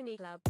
Pony Club.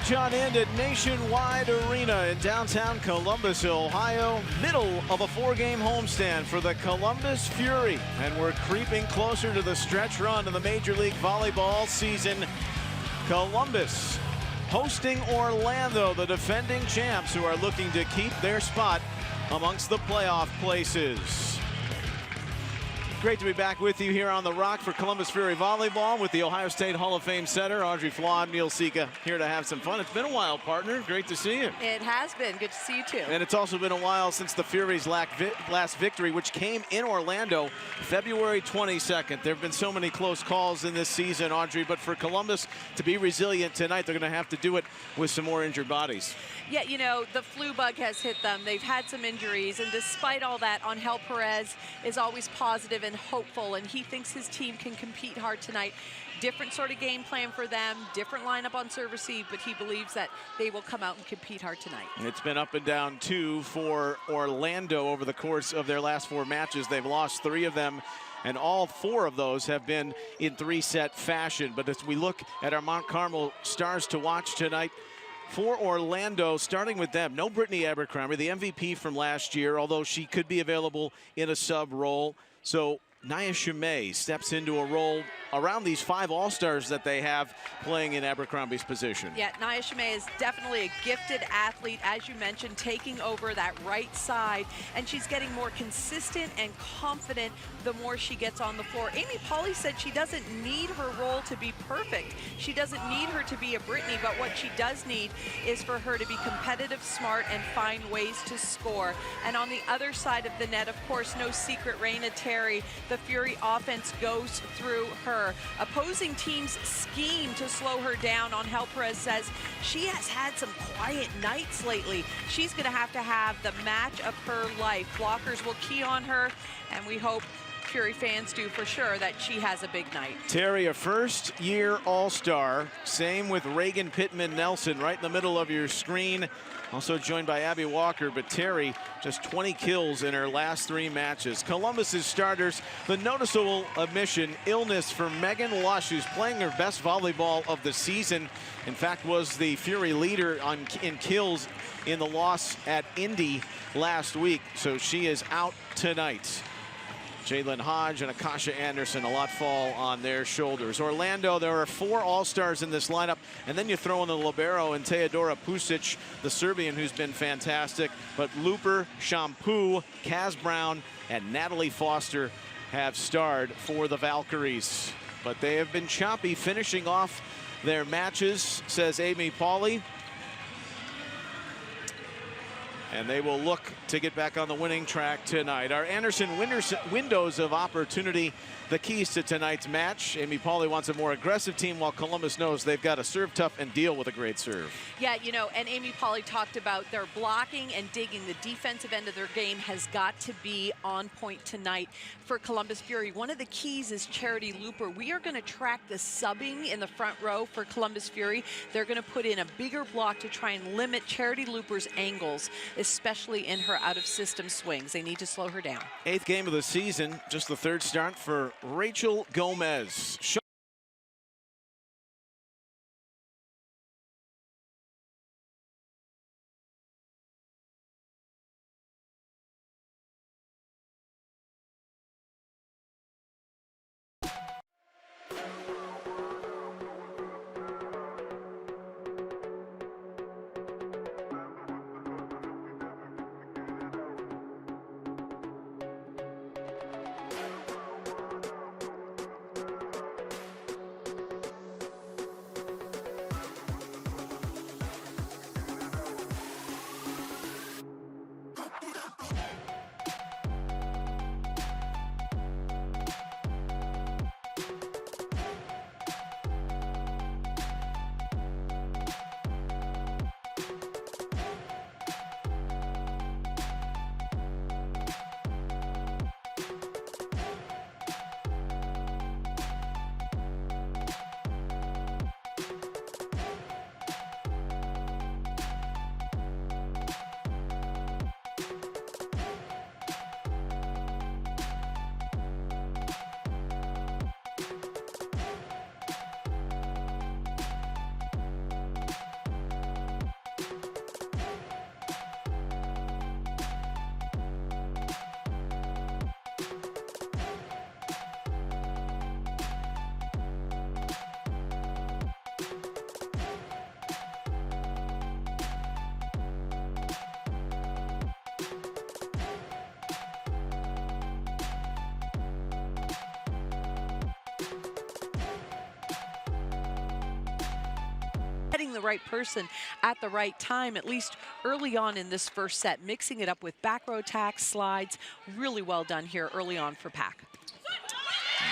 March on in at Nationwide Arena in downtown Columbus, Ohio. Middle of a 4-game homestand for the Columbus Fury. And we're creeping closer to the stretch run of the Major League Volleyball season. Columbus hosting Orlando, the defending champs, who are looking to keep their spot amongst the playoff places. Great to be back with you here on The Rock for Columbus Fury Volleyball with the Ohio State Hall of Fame center, Audrey Flom, Neil Sika, here to have some fun. It's been a while, partner. Great to see you. It has been. Good to see you, too. And it's also been a while since the Fury's last victory, which came in Orlando February 22nd. There have been so many close calls in this season, Audrey, but for Columbus to be resilient tonight, they're going to have to do it with some more injured bodies. Yeah, you know, the flu bug has hit them. They've had some injuries, and despite all that, Angel Perez is always positive and hopeful, and he thinks his team can compete hard tonight. Different sort of game plan for them, different lineup on serve receive, but he believes that they will come out and compete hard tonight. It's been up and down, too, for Orlando over the course of their last 4 matches. They've lost 3 of them, and all 4 of those have been in 3-set fashion. But as we look at our Mount Carmel stars to watch tonight, for Orlando, starting with them, no Brittany Abercrombie, the MVP from last year, although she could be available in a sub role. So Nia Chimay steps into a role around these 5 All-Stars that they have playing in Abercrombie's position. Yeah, Nia Chimay is definitely a gifted athlete, as you mentioned, taking over that right side, and she's getting more consistent and confident the more she gets on the floor. Amy Pauley said she doesn't need her role to be perfect. She doesn't need her to be a Brittany, but what she does need is for her to be competitive, smart, and find ways to score. And on the other side of the net, of course, no secret, Raina Terry, the Fury offense goes through her. Opposing teams scheme to slow her down. Angel Perez says she has had some quiet nights lately. She's going to have the match of her life. Blockers will key on her, and we hope Fury fans do for sure that she has a big night. Terry, a first-year All-Star. Same with Reagan Pittman-Nelson right in the middle of your screen. Also joined by Abby Walker, but Terry just 20 kills in her last 3 matches. Columbus's starters, the noticeable omission, illness for Megan Lush, who's playing her best volleyball of the season. In fact, was the Fury leader in kills in the loss at Indy last week. So she is out tonight. Jalen Hodge and Akasha Anderson, a lot fall on their shoulders. Orlando, there are 4 All-Stars in this lineup, and then you throw in the libero and Teodora Pusic, the Serbian, who's been fantastic. But Looper, Shampoo, Kaz Brown, and Natalie Foster have starred for the Valkyries. But they have been choppy finishing off their matches, says Amy Pauley. And they will look to get back on the winning track tonight. Our Anderson windows of opportunity, the keys to tonight's match. Amy Pauley wants a more aggressive team, while Columbus knows they've got to serve tough and deal with a great serve. Yeah, you know, and Amy Pauley talked about their blocking and digging. The defensive end of their game has got to be on point tonight for Columbus Fury. One of the keys is Charity Looper. We are going to track the subbing in the front row for Columbus Fury. They're going to put in a bigger block to try and limit Charity Looper's angles, especially in her out-of-system swings. They need to slow her down. 8th game of the season, just the 3rd start for Rachel Gomez. getting the right person at the right time, at least early on in this first set, mixing it up with back row attacks, slides. Really well done here early on for Pak.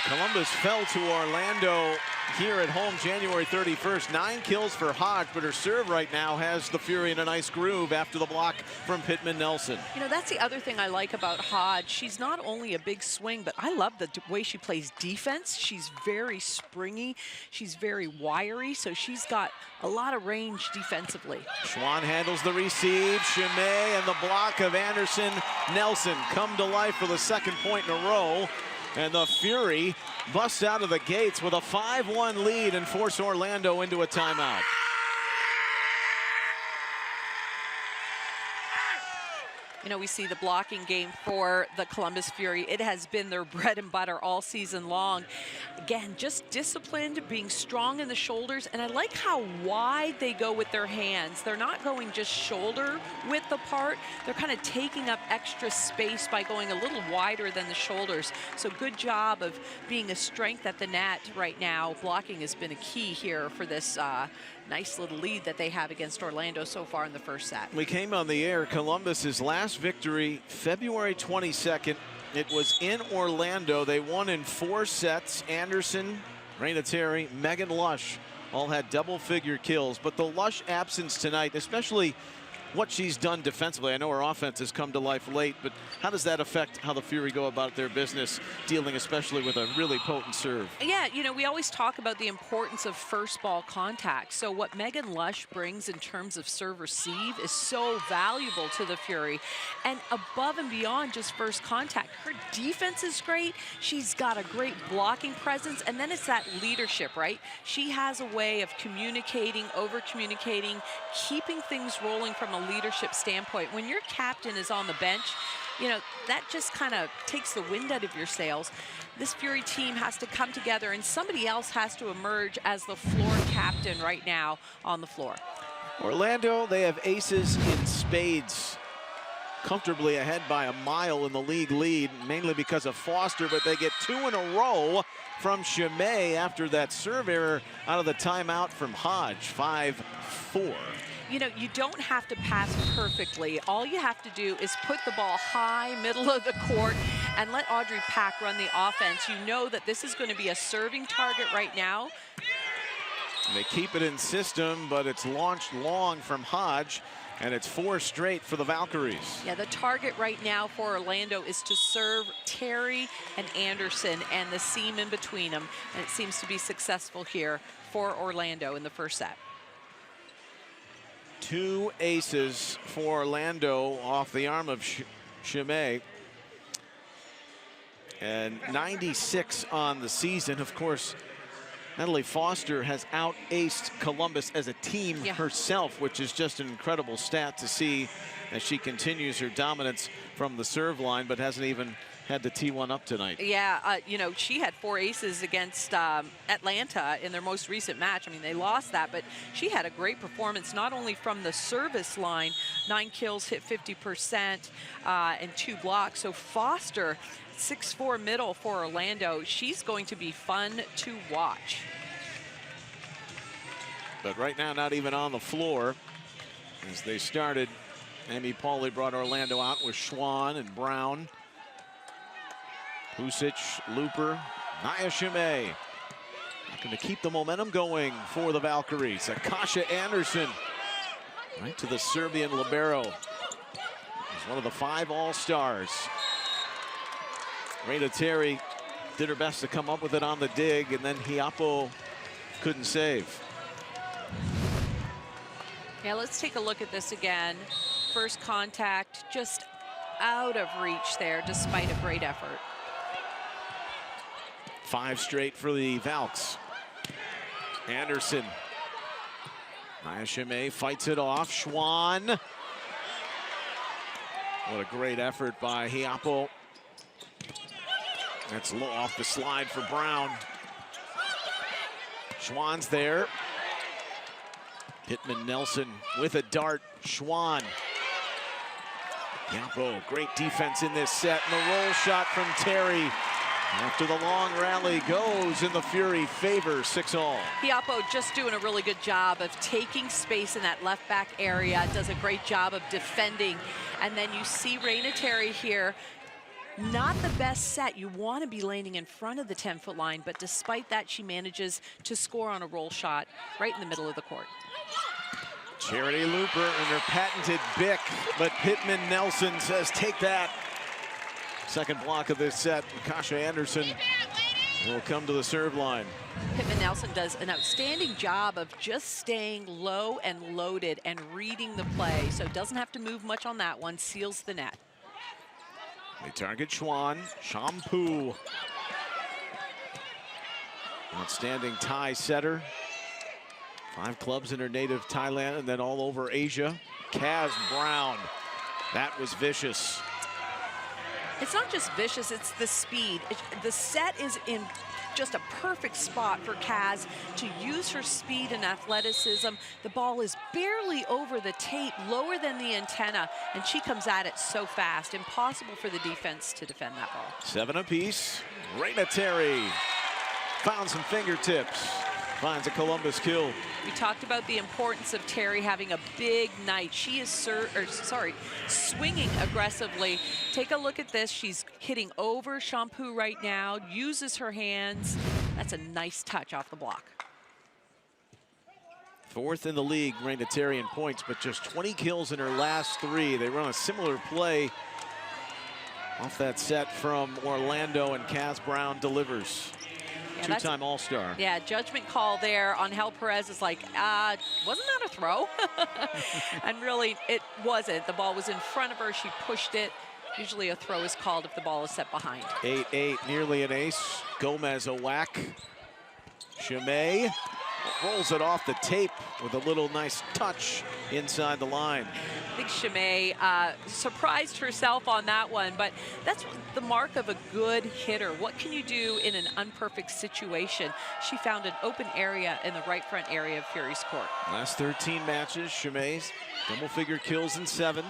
Columbus fell to Orlando here at home January 31st. 9 kills for Hodge, but her serve right now has the Fury in a nice groove after the block from Pittman Nelson. You know, that's the other thing I like about Hodge. She's not only a big swing, but I love the way she plays defense. She's very springy. She's very wiry, so she's got a lot of range defensively. Schwann handles the receive. Chimay and the block of Anderson. Nelson come to life for the second point in a row. And the Fury busts out of the gates with a 5-1 lead and force Orlando into a timeout. You know, we see the blocking game for the Columbus Fury. It has been their bread and butter all season long. Again, just disciplined, being strong in the shoulders, and I like how wide they go with their hands. They're not going just shoulder width apart. They're kind of taking up extra space by going a little wider than the shoulders. So good job of being a strength at the net right now. Blocking has been a key here for this nice little lead that they have against Orlando so far in the first set. We came on the air. Columbus's last victory, February 22nd. It was in Orlando. They won in 4 sets. Anderson, Raina Terry, Megan Lush all had double-figure kills. But the Lush absence tonight, especially what she's done defensively. I know her offense has come to life late, but how does that affect how the Fury go about their business, dealing especially with a really potent serve? Yeah, you know, we always talk about the importance of first ball contact. So what Megan Lush brings in terms of serve receive is so valuable to the Fury. And above and beyond just first contact, her defense is great. She's got a great blocking presence. And then it's that leadership, right? She has a way of communicating, over-communicating, keeping things rolling from a leadership standpoint. When your captain is on the bench, you know, that just kind of takes the wind out of your sails. This Fury team has to come together, and somebody else has to emerge as the floor captain right now on the floor. Orlando, they have aces in spades. Comfortably ahead by a mile in the league lead, mainly because of Foster, but they get 2 in a row from Chimay after that serve error out of the timeout from Hodge, 5-4. You know, you don't have to pass perfectly. All you have to do is put the ball high, middle of the court, and let Audrey Pak run the offense. You know that this is going to be a serving target right now. They keep it in system, but it's launched long from Hodge, and it's 4 straight for the Valkyries. Yeah, the target right now for Orlando is to serve Terry and Anderson and the seam in between them, and it seems to be successful here for Orlando in the first set. 2 aces for Orlando off the arm of Chimay. And 96 on the season. Of course, Natalie Foster has out-aced Columbus as a team herself, which is just an incredible stat to see as she continues her dominance from the serve line, but hasn't even had to tee one up tonight. Yeah, you know, she had 4 aces against Atlanta in their most recent match. I mean, they lost that, but she had a great performance, not only from the service line, 9 kills, hit 50%, and 2 blocks. So Foster, 6'4" middle for Orlando. She's going to be fun to watch. But right now, not even on the floor. As they started, Amy Pauley brought Orlando out with Schwann and Brown. Pusic, Looper, Nia Chimay. Looking to keep the momentum going for the Valkyries. Akasha Anderson, right to the Serbian libero. He's one of the 5 All-Stars. Raina Terry did her best to come up with it on the dig, and then Hiapo couldn't save. Yeah, let's take a look at this again. First contact, just out of reach there, despite a great effort. 5 straight for the Valks. Anderson. Nia Chimay fights it off. Schwann. What a great effort by Hiapo. That's low off the slide for Brown. Schwann's there. Pittman Nelson with a dart. Schwann. Hiapo, great defense in this set. And the roll shot from Terry After the long rally goes in the Fury favor, 6-all. Hiapo just doing a really good job of taking space in that left back area, does a great job of defending. And then you see Raina Terry here, not the best set. You want to be landing in front of the 10-foot line, but despite that, she manages to score on a roll shot right in the middle of the court. Charity Looper and her patented Bic, but Pittman Nelson says, take that. Second block of this set, Kasha Anderson will come to the serve line. Pittman Nelson does an outstanding job of just staying low and loaded and reading the play, so doesn't have to move much on that one, seals the net. They target Schwan, Shampoo. Outstanding Thai setter. 5 clubs in her native Thailand and then all over Asia. Kaz Brown, that was vicious. It's not just vicious, it's the speed. The set is in just a perfect spot for Kaz to use her speed and athleticism. The ball is barely over the tape, lower than the antenna, and she comes at it so fast. Impossible for the defense to defend that ball. 7 apiece. Raina Terry found some fingertips. Finds a Columbus kill. We talked about the importance of Terry having a big night. She is swinging aggressively. Take a look at this. She's hitting over Shampoo right now, uses her hands. That's a nice touch off the block. 4th in the league, Raina Terry in points, but just 20 kills in her last 3. They run a similar play off that set from Orlando, and Kaz Brown delivers. Yeah, 2-time All-Star. Yeah, judgment call there on Hel Perez is like, wasn't that a throw? And really, it wasn't. The ball was in front of her. She pushed it. Usually a throw is called if the ball is set behind. 8-8, nearly an ace. Gomez a whack. Chimay rolls it off the tape with a little nice touch inside the line. I think Chimay surprised herself on that one, but that's the mark of a good hitter. What can you do in an unperfect situation? She found an open area in the right front area of Fury's court. Last 13 matches, Chimay's double-figure kills in 7.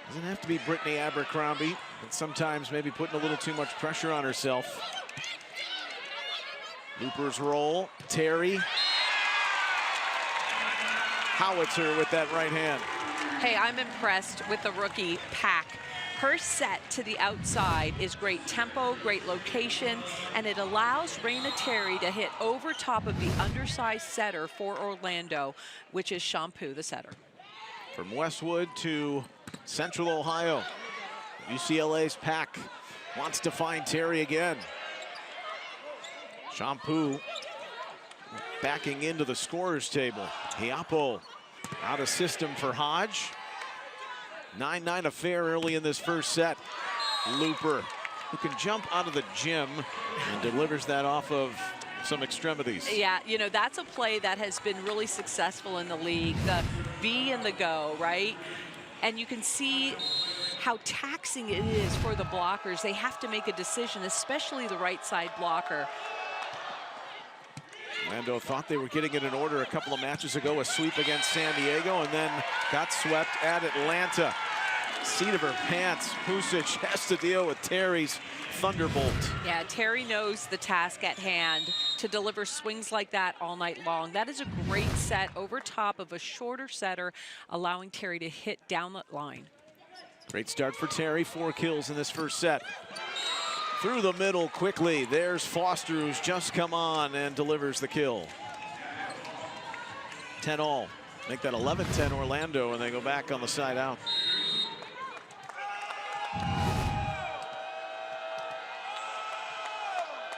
Doesn't have to be Brittany Abercrombie, but sometimes maybe putting a little too much pressure on herself. Looper's roll, Terry. Howitzer with that right hand. Hey, I'm impressed with the rookie Pack. Her set to the outside is great tempo, great location, and it allows Raina Terry to hit over top of the undersized setter for Orlando, which is Shampoo, the setter. From Westwood to Central Ohio, UCLA's Pack wants to find Terry again. Shampoo backing into the scorer's table. Hiapo out of system for Hodge. 9-9 affair early in this first set. Looper, who can jump out of the gym and delivers that off of some extremities. Yeah, you know, that's a play that has been really successful in the league. The B and the go, right? And you can see how taxing it is for the blockers. They have to make a decision, especially the right side blocker. Orlando thought they were getting it in order a couple of matches ago, a sweep against San Diego, and then got swept at Atlanta. Seat of her pants, Pusic has to deal with Terry's thunderbolt. Yeah, Terry knows the task at hand to deliver swings like that all night long. That is a great set over top of a shorter setter, allowing Terry to hit down the line. Great start for Terry, 4 kills in this first set. Through the middle quickly, there's Foster, who's just come on and delivers the kill. 10-all, make that 11-10 Orlando, and they go back on the side out.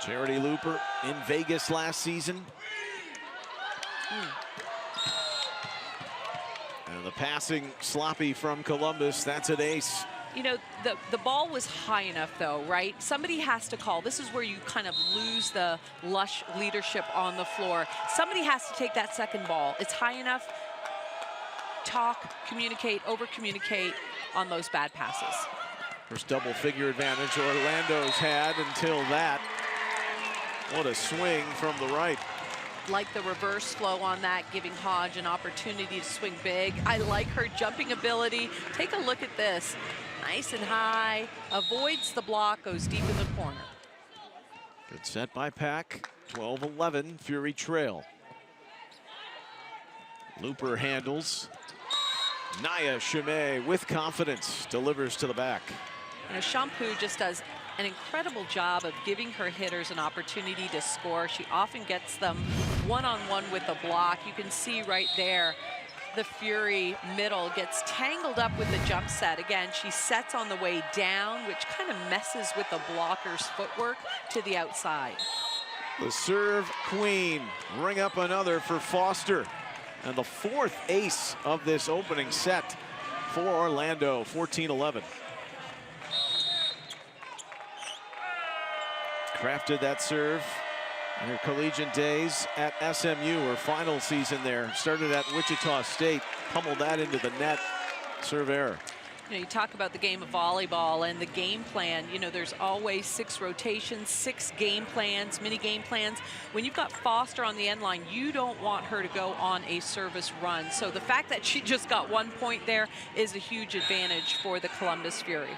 Charity Looper in Vegas last season. And the passing sloppy from Columbus, that's an ace. You know, the ball was high enough, though, right? Somebody has to call. This is where you kind of lose the lush leadership on the floor. Somebody has to take that second ball. It's high enough. Talk, communicate, over-communicate on those bad passes. First double-figure advantage Orlando's had until that. What a swing from the right. Like the reverse flow on that, giving Hodge an opportunity to swing big. I like her jumping ability. Take a look at this. Nice and high, avoids the block, goes deep in the corner. Good set by Pack. 12-11, Fury trail. Looper handles. Naya Chimay with confidence delivers to the back. You know, Shampoo just does an incredible job of giving her hitters an opportunity to score. She often gets them one-on-one with the block. You can see right there the Fury middle gets tangled up with the jump set. Again, she sets on the way down, which kind of messes with the blocker's footwork to the outside. The serve queen. Ring up another for Foster. And the fourth ace of this opening set for Orlando, 14-11. Crafted that serve in her collegiate days at SMU, her final season there. Started at Wichita State, pummeled that into the net. Serve error. You know, you talk about the game of volleyball and the game plan. You know, there's always 6 rotations, 6 game plans, mini game plans. When you've got Foster on the end line, you don't want her to go on a service run. So the fact that she just got 1 point there is a huge advantage for the Columbus Fury.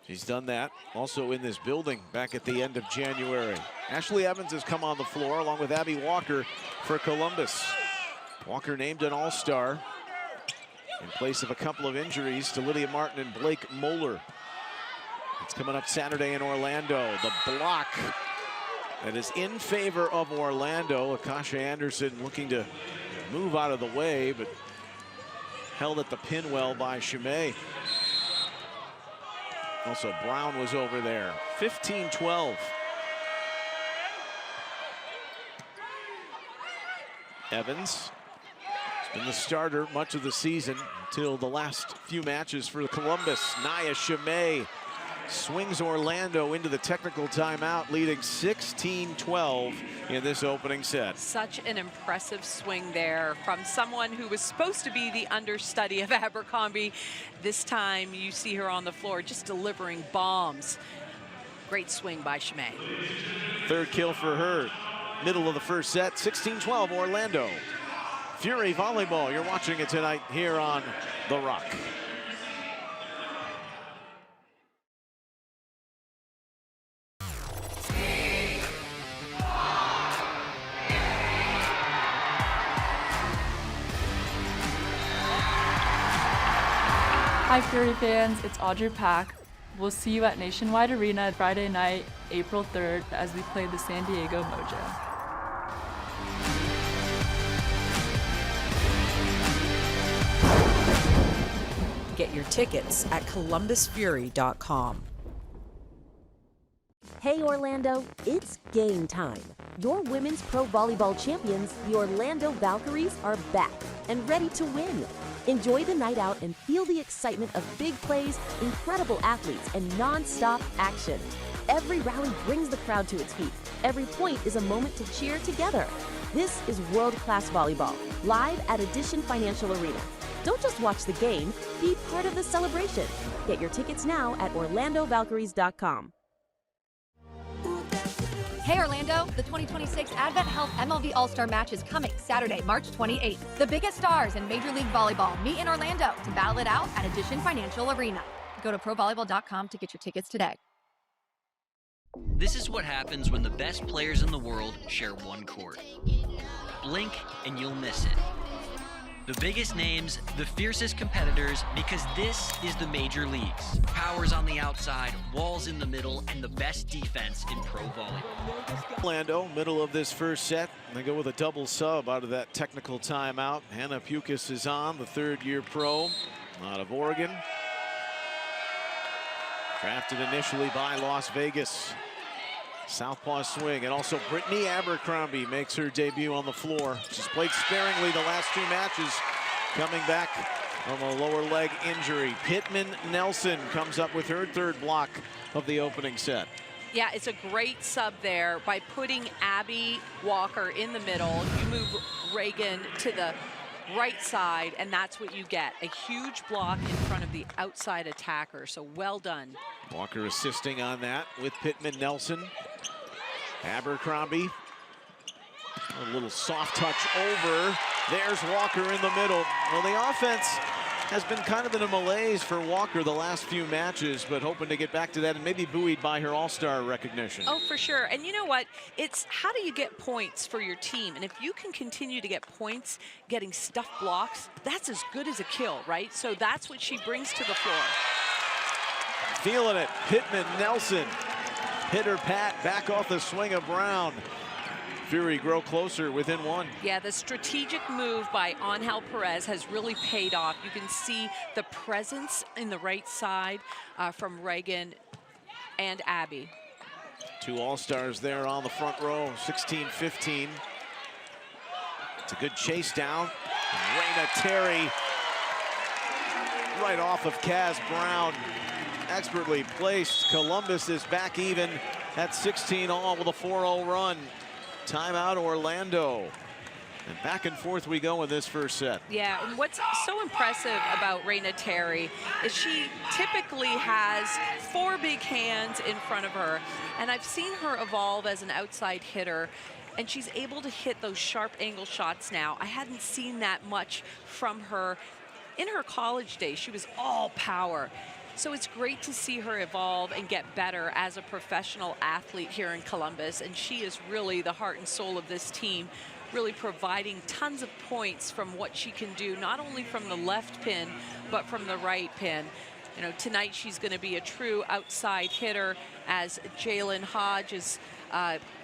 She's done that also in this building back at the end of January. Ashley Evans has come on the floor along with Abby Walker for Columbus. Walker named an all-star in place of a couple of injuries to Lydia Martin and Blake Moeller. It's coming up Saturday in Orlando. The block that is in favor of Orlando. Akasha Anderson looking to move out of the way, but held at the pin well by Chimay. Also, Brown was over there. 15-12. Evans has been the starter much of the season until the last few matches for the Columbus. Naya Chimay swings Orlando into the technical timeout, leading 16-12 in this opening set. Such an impressive swing there from someone who was supposed to be the understudy of Abercrombie. This time you see her on the floor just delivering bombs. Great swing by Chimay. Third kill for her. Middle of the first set, 16-12 Orlando. Fury Volleyball, you're watching it tonight here on The Rock. Hi Fury fans, it's Audrey Pack. We'll see you at Nationwide Arena Friday night, April 3rd, as we play the San Diego Mojo. Get your tickets at columbusfury.com. Hey Orlando, it's game time. Your women's pro volleyball champions, the Orlando Valkyries, are back and ready to win. Enjoy the night out and feel the excitement of big plays, incredible athletes, and non-stop action. Every rally brings the crowd to its feet. Every point is a moment to cheer together. This is world-class volleyball, live at Addition Financial Arena. Don't just watch the game, be part of the celebration. Get your tickets now at orlandovalkyries.com. Hey Orlando, the 2026 Advent Health MLV All-Star Match is coming Saturday, March 28th. The biggest stars in Major League Volleyball meet in Orlando to battle it out at Addition Financial Arena. Go to provolleyball.com to get your tickets today. This is what happens when the best players in the world share one court. Blink and you'll miss it. The biggest names, the fiercest competitors, because this is the major leagues. Powers on the outside, walls in the middle, and the best defense in pro volleyball. Orlando, middle of this first set. They go with a double sub out of that technical timeout. Hannah Pukas is on, the third-year pro out of Oregon. Drafted initially by Las Vegas. Southpaw swing, and also Brittany Abercrombie makes her debut on the floor. She's played sparingly the last 2 matches, coming back from a lower leg injury. Pittman Nelson comes up with her third block of the opening set. Yeah, it's a great sub there by putting Abby Walker in the middle. You move Reagan to the right side, and that's what you get. A huge block in front of the outside attacker, so well done. Walker assisting on that with Pittman Nelson. Abercrombie, a little soft touch over. There's Walker in the middle. Well, the offense has been kind of in a malaise for Walker the last few matches, but hoping to get back to that and maybe buoyed by her all-star recognition. Oh, for sure. And you know what? It's how do you get points for your team? And if you can continue to get points, getting stuffed blocks, that's as good as a kill, right? So that's what she brings to the floor. Feeling it. Pittman Nelson. Hit her pat back off the swing of Brown. Fury grow closer within one. Yeah, the strategic move by Angel Perez has really paid off. You can see the presence in the right side from Reagan and Abby. Two all-stars there on the front row, 16-15. It's a good chase down. Raina Terry right off of Kaz Brown. Expertly placed. Columbus is back even at 16 all with a 4-0 run. Timeout Orlando. And back and forth we go in this first set. Yeah, and what's so impressive about Raina Terry is she typically has 4 big hands in front of her. And I've seen her evolve as an outside hitter. And she's able to hit those sharp angle shots now. I hadn't seen that much from her in her college days. She was all power. So it's great to see her evolve and get better as a professional athlete here in Columbus. And she is really the heart and soul of this team, really providing tons of points from what she can do, not only from the left pin, but from the right pin. You know, tonight she's going to be a true outside hitter as Jalen Hodge is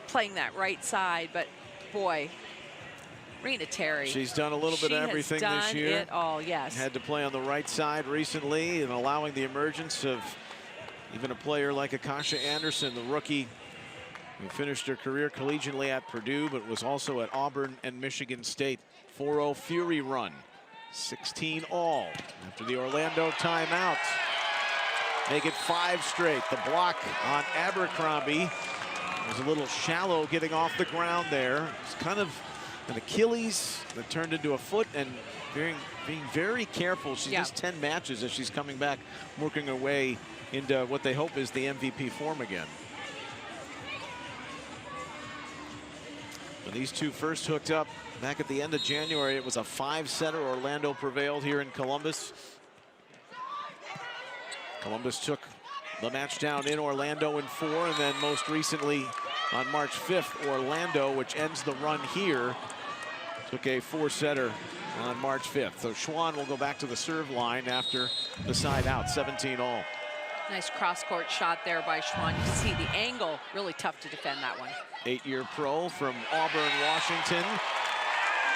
playing that right side. But boy, Raina Terry. She's done a little bit of everything this year. It all, yes. Had to play on the right side recently and allowing the emergence of even a player like Akasha Anderson, the rookie who finished her career collegiately at Purdue, but was also at Auburn and Michigan State. 4-0 Fury run, 16 all after the Orlando timeout. Make it 5 straight. The block on Abercrombie was a little shallow getting off the ground there. It's kind of an Achilles that turned into a foot, and being very careful. She's just 10 matches as she's coming back, working her way into what they hope is the MVP form again. When these two first hooked up back at the end of January, it was a 5-setter. Orlando prevailed here in Columbus. Columbus took the match down in Orlando in 4, and then most recently on March 5th, Orlando, which ends the run here, took a 4-setter on March 5th. So Schwann will go back to the serve line after the side out, 17 all. Nice cross-court shot there by Schwann. You see the angle, really tough to defend that one. 8-year pro from Auburn, Washington.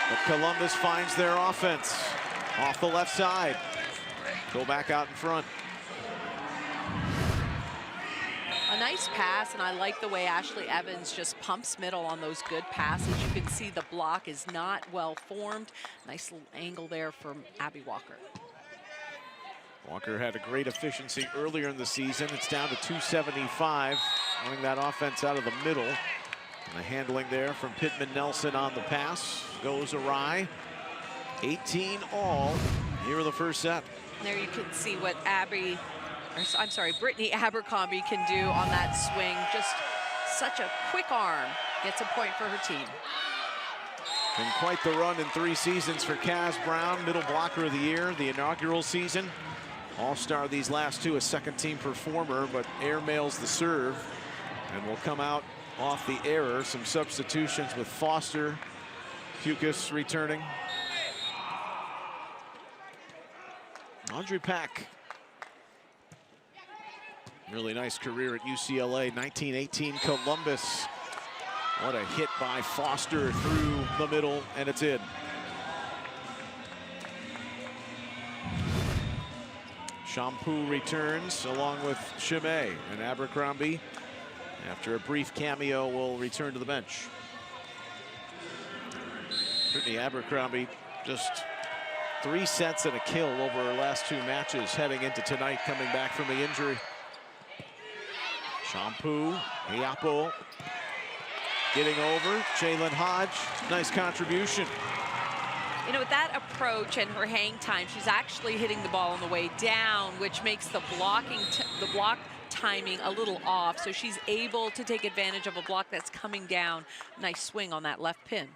But Columbus finds their offense off the left side. Go back out in front. A nice pass, and I like the way Ashley Evans just pumps middle on those good passes. You can see the block is not well formed. Nice little angle there from Abby Walker. Walker had a great efficiency earlier in the season. It's down to 275, running that offense out of the middle. And the handling there from Pittman Nelson on the pass goes awry. 18 all here in the first set. There you can see what Brittany Abercrombie can do on that swing. Just such a quick arm. Gets a point for her team. And quite the run in 3 seasons for Kaz Brown, middle blocker of the year, the inaugural season. All-star these last 2, a second-team performer, but airmails the serve and will come out off the error. Some substitutions with Foster, Fucus returning. Audrey Pack. Really nice career at UCLA, 1918 Columbus. What a hit by Foster through the middle, and it's in. Shampoo returns along with Chimay, and Abercrombie, after a brief cameo, will return to the bench. Brittany Abercrombie just 3 sets and a kill over her last 2 matches heading into tonight, coming back from the injury. Shampoo, Iapo getting over. Jalen Hodge, nice contribution. You know, with that approach and her hang time, she's actually hitting the ball on the way down, which makes the block timing a little off. So she's able to take advantage of a block that's coming down. Nice swing on that left pin.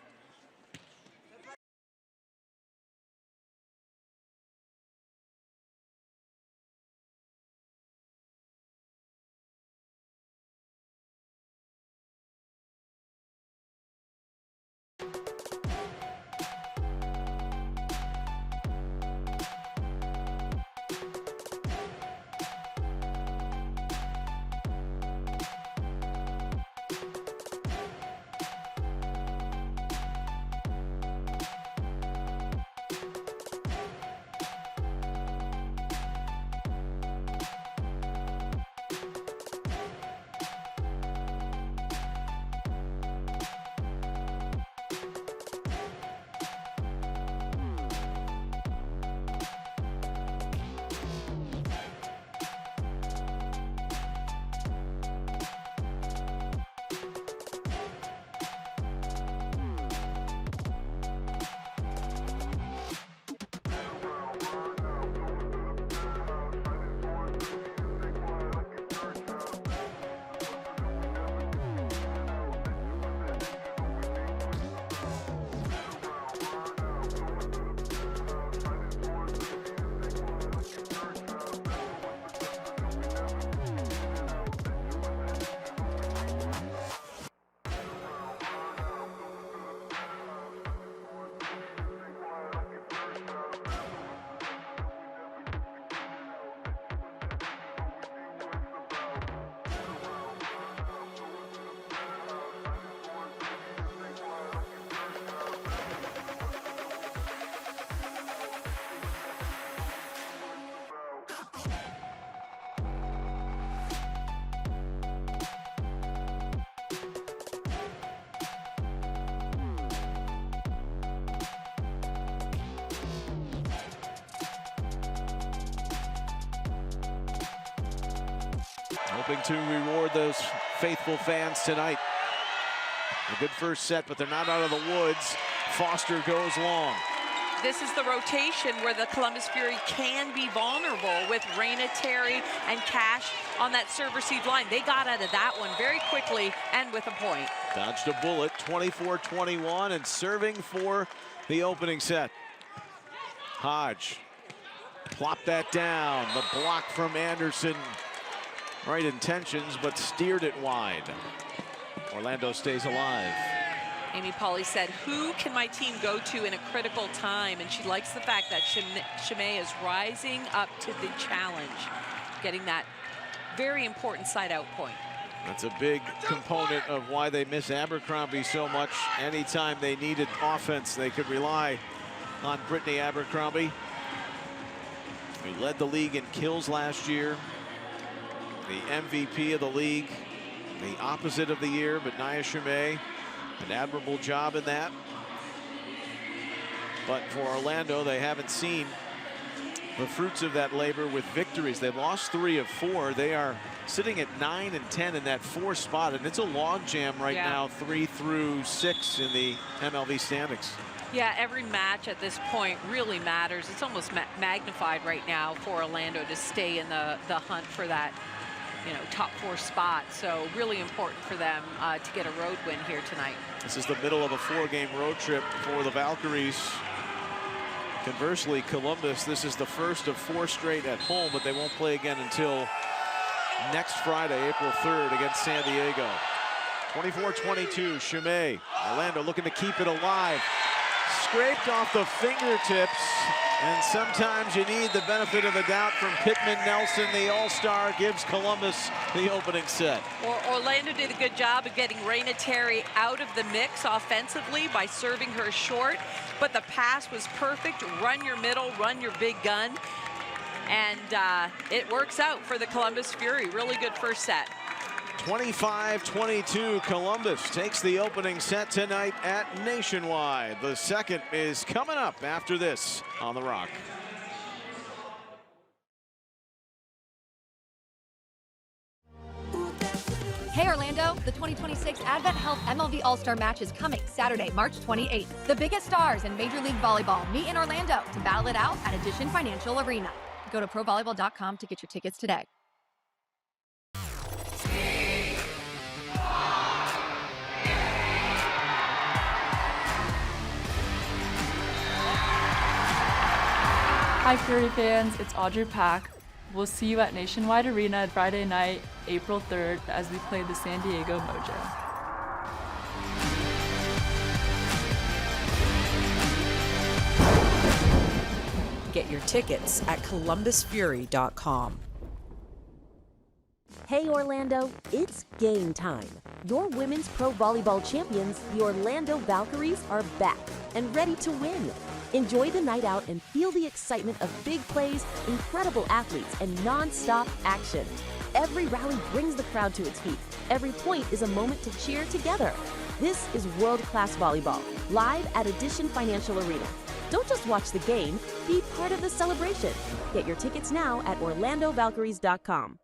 Hoping to reward those faithful fans tonight. A good first set, but they're not out of the woods. Foster goes long. This is the rotation where the Columbus Fury can be vulnerable with Raina, Terry, and Cash on that serve-receive line. They got out of that one very quickly and with a point. Dodged a bullet, 24-21, and serving for the opening set. Hodge plopped that down. The block from Anderson. Right intentions, but steered it wide. Orlando stays alive. Amy Pauley said, who can my team go to in a critical time? And she likes the fact that Chimay is rising up to the challenge, getting that very important side-out point. That's a big component of why they miss Abercrombie so much. Anytime they needed offense, they could rely on Brittany Abercrombie, who led the league in kills last year, the MVP of the league, the opposite of the year, but Nia Chimay, an admirable job in that. But for Orlando, they haven't seen the fruits of that labor with victories. They've lost 3 of 4. They are sitting at 9 and 10 in that 4 spot, and it's a log jam right now, 3 through 6 in the MLV standings. Yeah, every match at this point really matters. It's almost magnified right now for Orlando to stay in the hunt for that, you know, top 4 spot. So really important for them to get a road win here tonight. This is the middle of a 4-game road trip for the Valkyries. Conversely, Columbus, this is the first of 4 straight at home, but they won't play again until next Friday, April 3rd, against San Diego. 24-22, Chimay. Orlando looking to keep it alive. Scraped off the fingertips, and sometimes you need the benefit of the doubt from Pittman Nelson. The All-Star gives Columbus the opening set. Orlando did a good job of getting Raina Terry out of the mix offensively by serving her short, but the pass was perfect. Run your middle, run your big gun, and it works out for the Columbus Fury. Really good first set. 25-22, Columbus takes the opening set tonight at Nationwide. The second is coming up after this on The Rock. Hey Orlando, the 2026 Advent Health MLV All-Star Match is coming Saturday, March 28th. The biggest stars in Major League Volleyball meet in Orlando to battle it out at Addition Financial Arena. Go to provolleyball.com to get your tickets today. Hi Fury fans, it's Audrey Pack. We'll see you at Nationwide Arena Friday night, April 3rd, as we play the San Diego Mojo. Get your tickets at columbusfury.com. Hey Orlando, it's game time. Your women's pro volleyball champions, the Orlando Valkyries, are back and ready to win. Enjoy the night out and feel the excitement of big plays, incredible athletes, and non-stop action. Every rally brings the crowd to its feet. Every point is a moment to cheer together. This is world-class volleyball, live at Addition Financial Arena. Don't just watch the game, be part of the celebration. Get your tickets now at orlandovalkyries.com.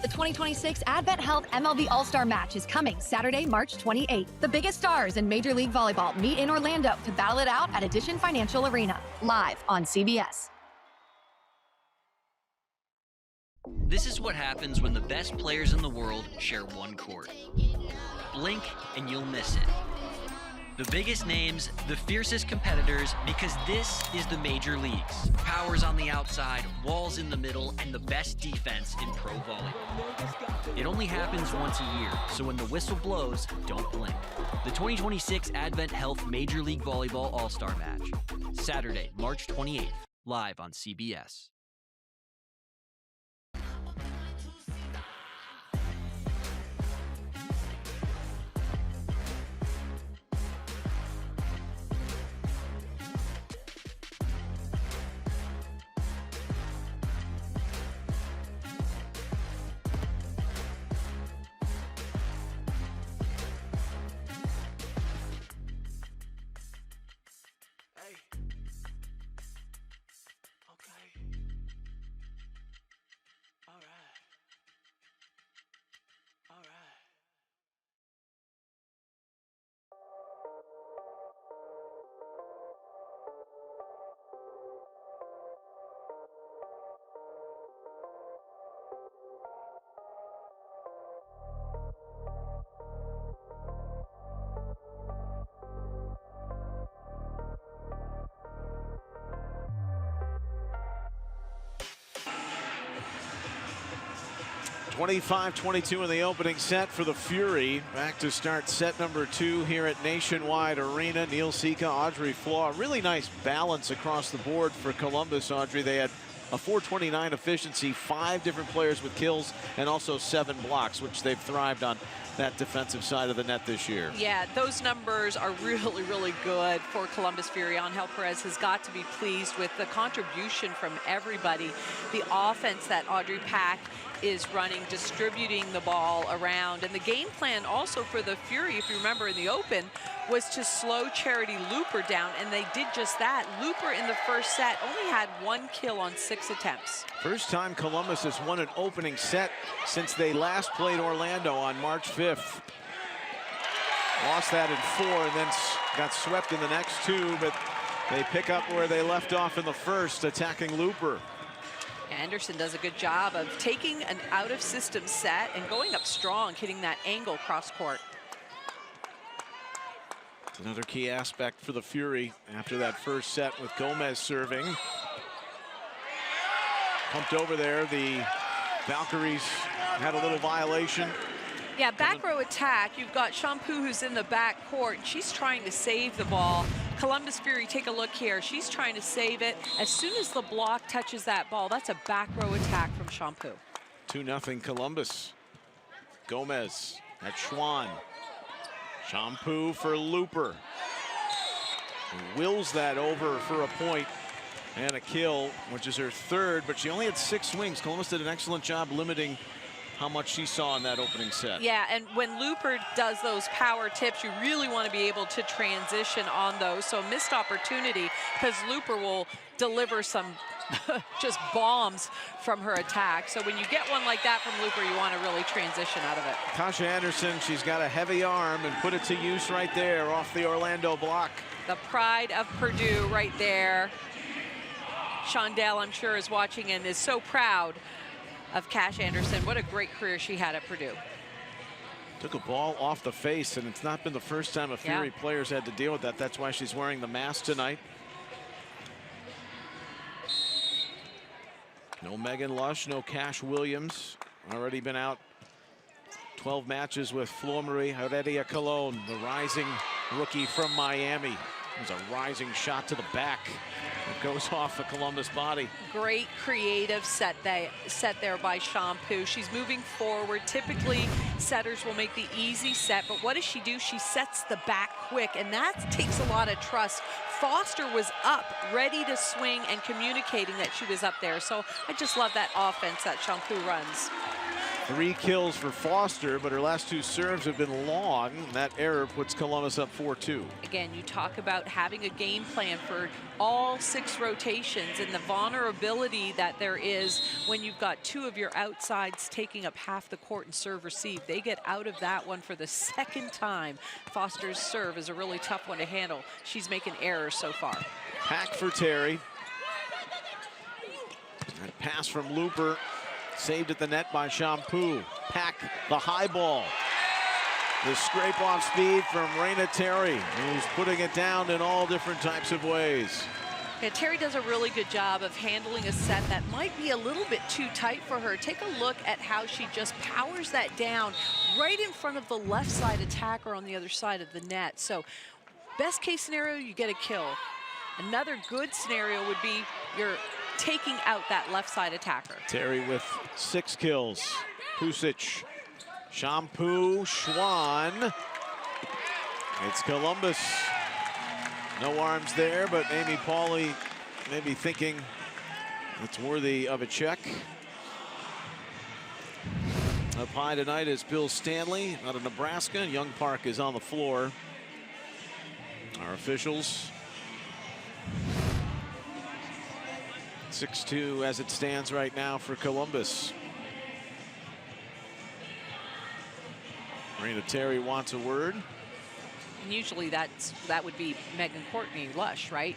The 2026 Advent Health MLV All-Star Match is coming Saturday, March 28th. The biggest stars in Major League Volleyball meet in Orlando to battle it out at Addition Financial Arena, live on CBS. This is what happens when the best players in the world share one court. Blink and you'll miss it. The biggest names, the fiercest competitors, because this is the major leagues. Powers on the outside, walls in the middle, and the best defense in pro volleyball. It only happens once a year, so when the whistle blows, don't blink. The 2026 Advent Health Major League Volleyball All-Star Match. Saturday, March 28th, live on CBS. Hey. Okay. 25-22 in the opening set for the Fury. Back to start set number 2 here at Nationwide Arena. Neil Sika, Audrey Flaw. Really nice balance across the board for Columbus, Audrey. They had a .429 efficiency, 5 different players with kills, and also 7 blocks, which they've thrived on that defensive side of the net this year. Yeah, those numbers are really, really good for Columbus Fury. Angel Perez has got to be pleased with the contribution from everybody. The offense that Audrey Pack is running, distributing the ball around. And the game plan also for the Fury, if you remember in the Open, was to slow Charity Looper down, and they did just that. Looper in the first set only had 1 kill on 6 attempts. First time Columbus has won an opening set since they last played Orlando on March 5th. Lost that in 4 and then got swept in the next 2, but they pick up where they left off in the first, attacking Looper. Anderson does a good job of taking an out-of-system set and going up strong, hitting that angle cross court. Another key aspect for the Fury after that first set with Gomez serving. Pumped over there. The Valkyries had a little violation. Yeah, back row attack. You've got Shampoo who's in the back court. She's trying to save the ball. Columbus Fury, take a look here. She's trying to save it. As soon as the block touches that ball, that's a back row attack from Shampoo. 2-0 Columbus. Gomez at Schwann. Shampoo for Looper. Wills that over for a point and a kill, which is her 3rd, but she only had 6 swings. Columbus did an excellent job limiting how much she saw in that opening set. Yeah, and when Looper does those power tips, you really want to be able to transition on those. So a missed opportunity, because Looper will deliver some just bombs from her attack. So when you get one like that from Looper, you want to really transition out of it. Kasha Anderson, she's got a heavy arm and put it to use right there off the Orlando block. The pride of Purdue right there. Shondell, I'm sure, is watching and is so proud of Cash Anderson. What a great career she had at Purdue. Took a ball off the face, and it's not been the first time a Fury player's had to deal with that. That's why she's wearing the mask tonight. No Megan Lush, no Cash Williams. Already been out 12 matches with Flor Marie Heredia Colon, the rising rookie from Miami. There's a rising shot to the back. It goes off a Columbus body. Great creative set there by Shampoo. She's moving forward. Typically, setters will make the easy set, but what does she do? She sets the back quick, and that takes a lot of trust. Foster was up, ready to swing and communicating that she was up there. So I just love that offense that Shampoo runs. 3 kills for Foster, but her last 2 serves have been long. That error puts Columbus up 4-2. Again, you talk about having a game plan for all 6 rotations and the vulnerability that there is when you've got 2 of your outsides taking up half the court and serve receive. They get out of that one for the 2nd time. Foster's serve is a really tough one to handle. She's making errors so far. Pack for Terry. That pass from Looper. Saved at the net by Shampoo. Pack the high ball. The scrape off speed from Raina Terry, who's putting it down in all different types of ways. Yeah, Terry does a really good job of handling a set that might be a little bit too tight for her. Take a look at how she just powers that down right in front of the left side attacker on the other side of the net. So best case scenario, you get a kill. Another good scenario would be you're taking out that left side attacker. Terry with 6 kills. Pusic, Shampoo, Schwann. It's Columbus. No arms there, but Amy Pauley maybe thinking it's worthy of a check. Up high tonight is Bill Stanley out of Nebraska, and Young Park is on the floor. Our officials. 6-2 as it stands right now for Columbus. Raina Terry wants a word. And usually that would be Megan Courtney Lush, right?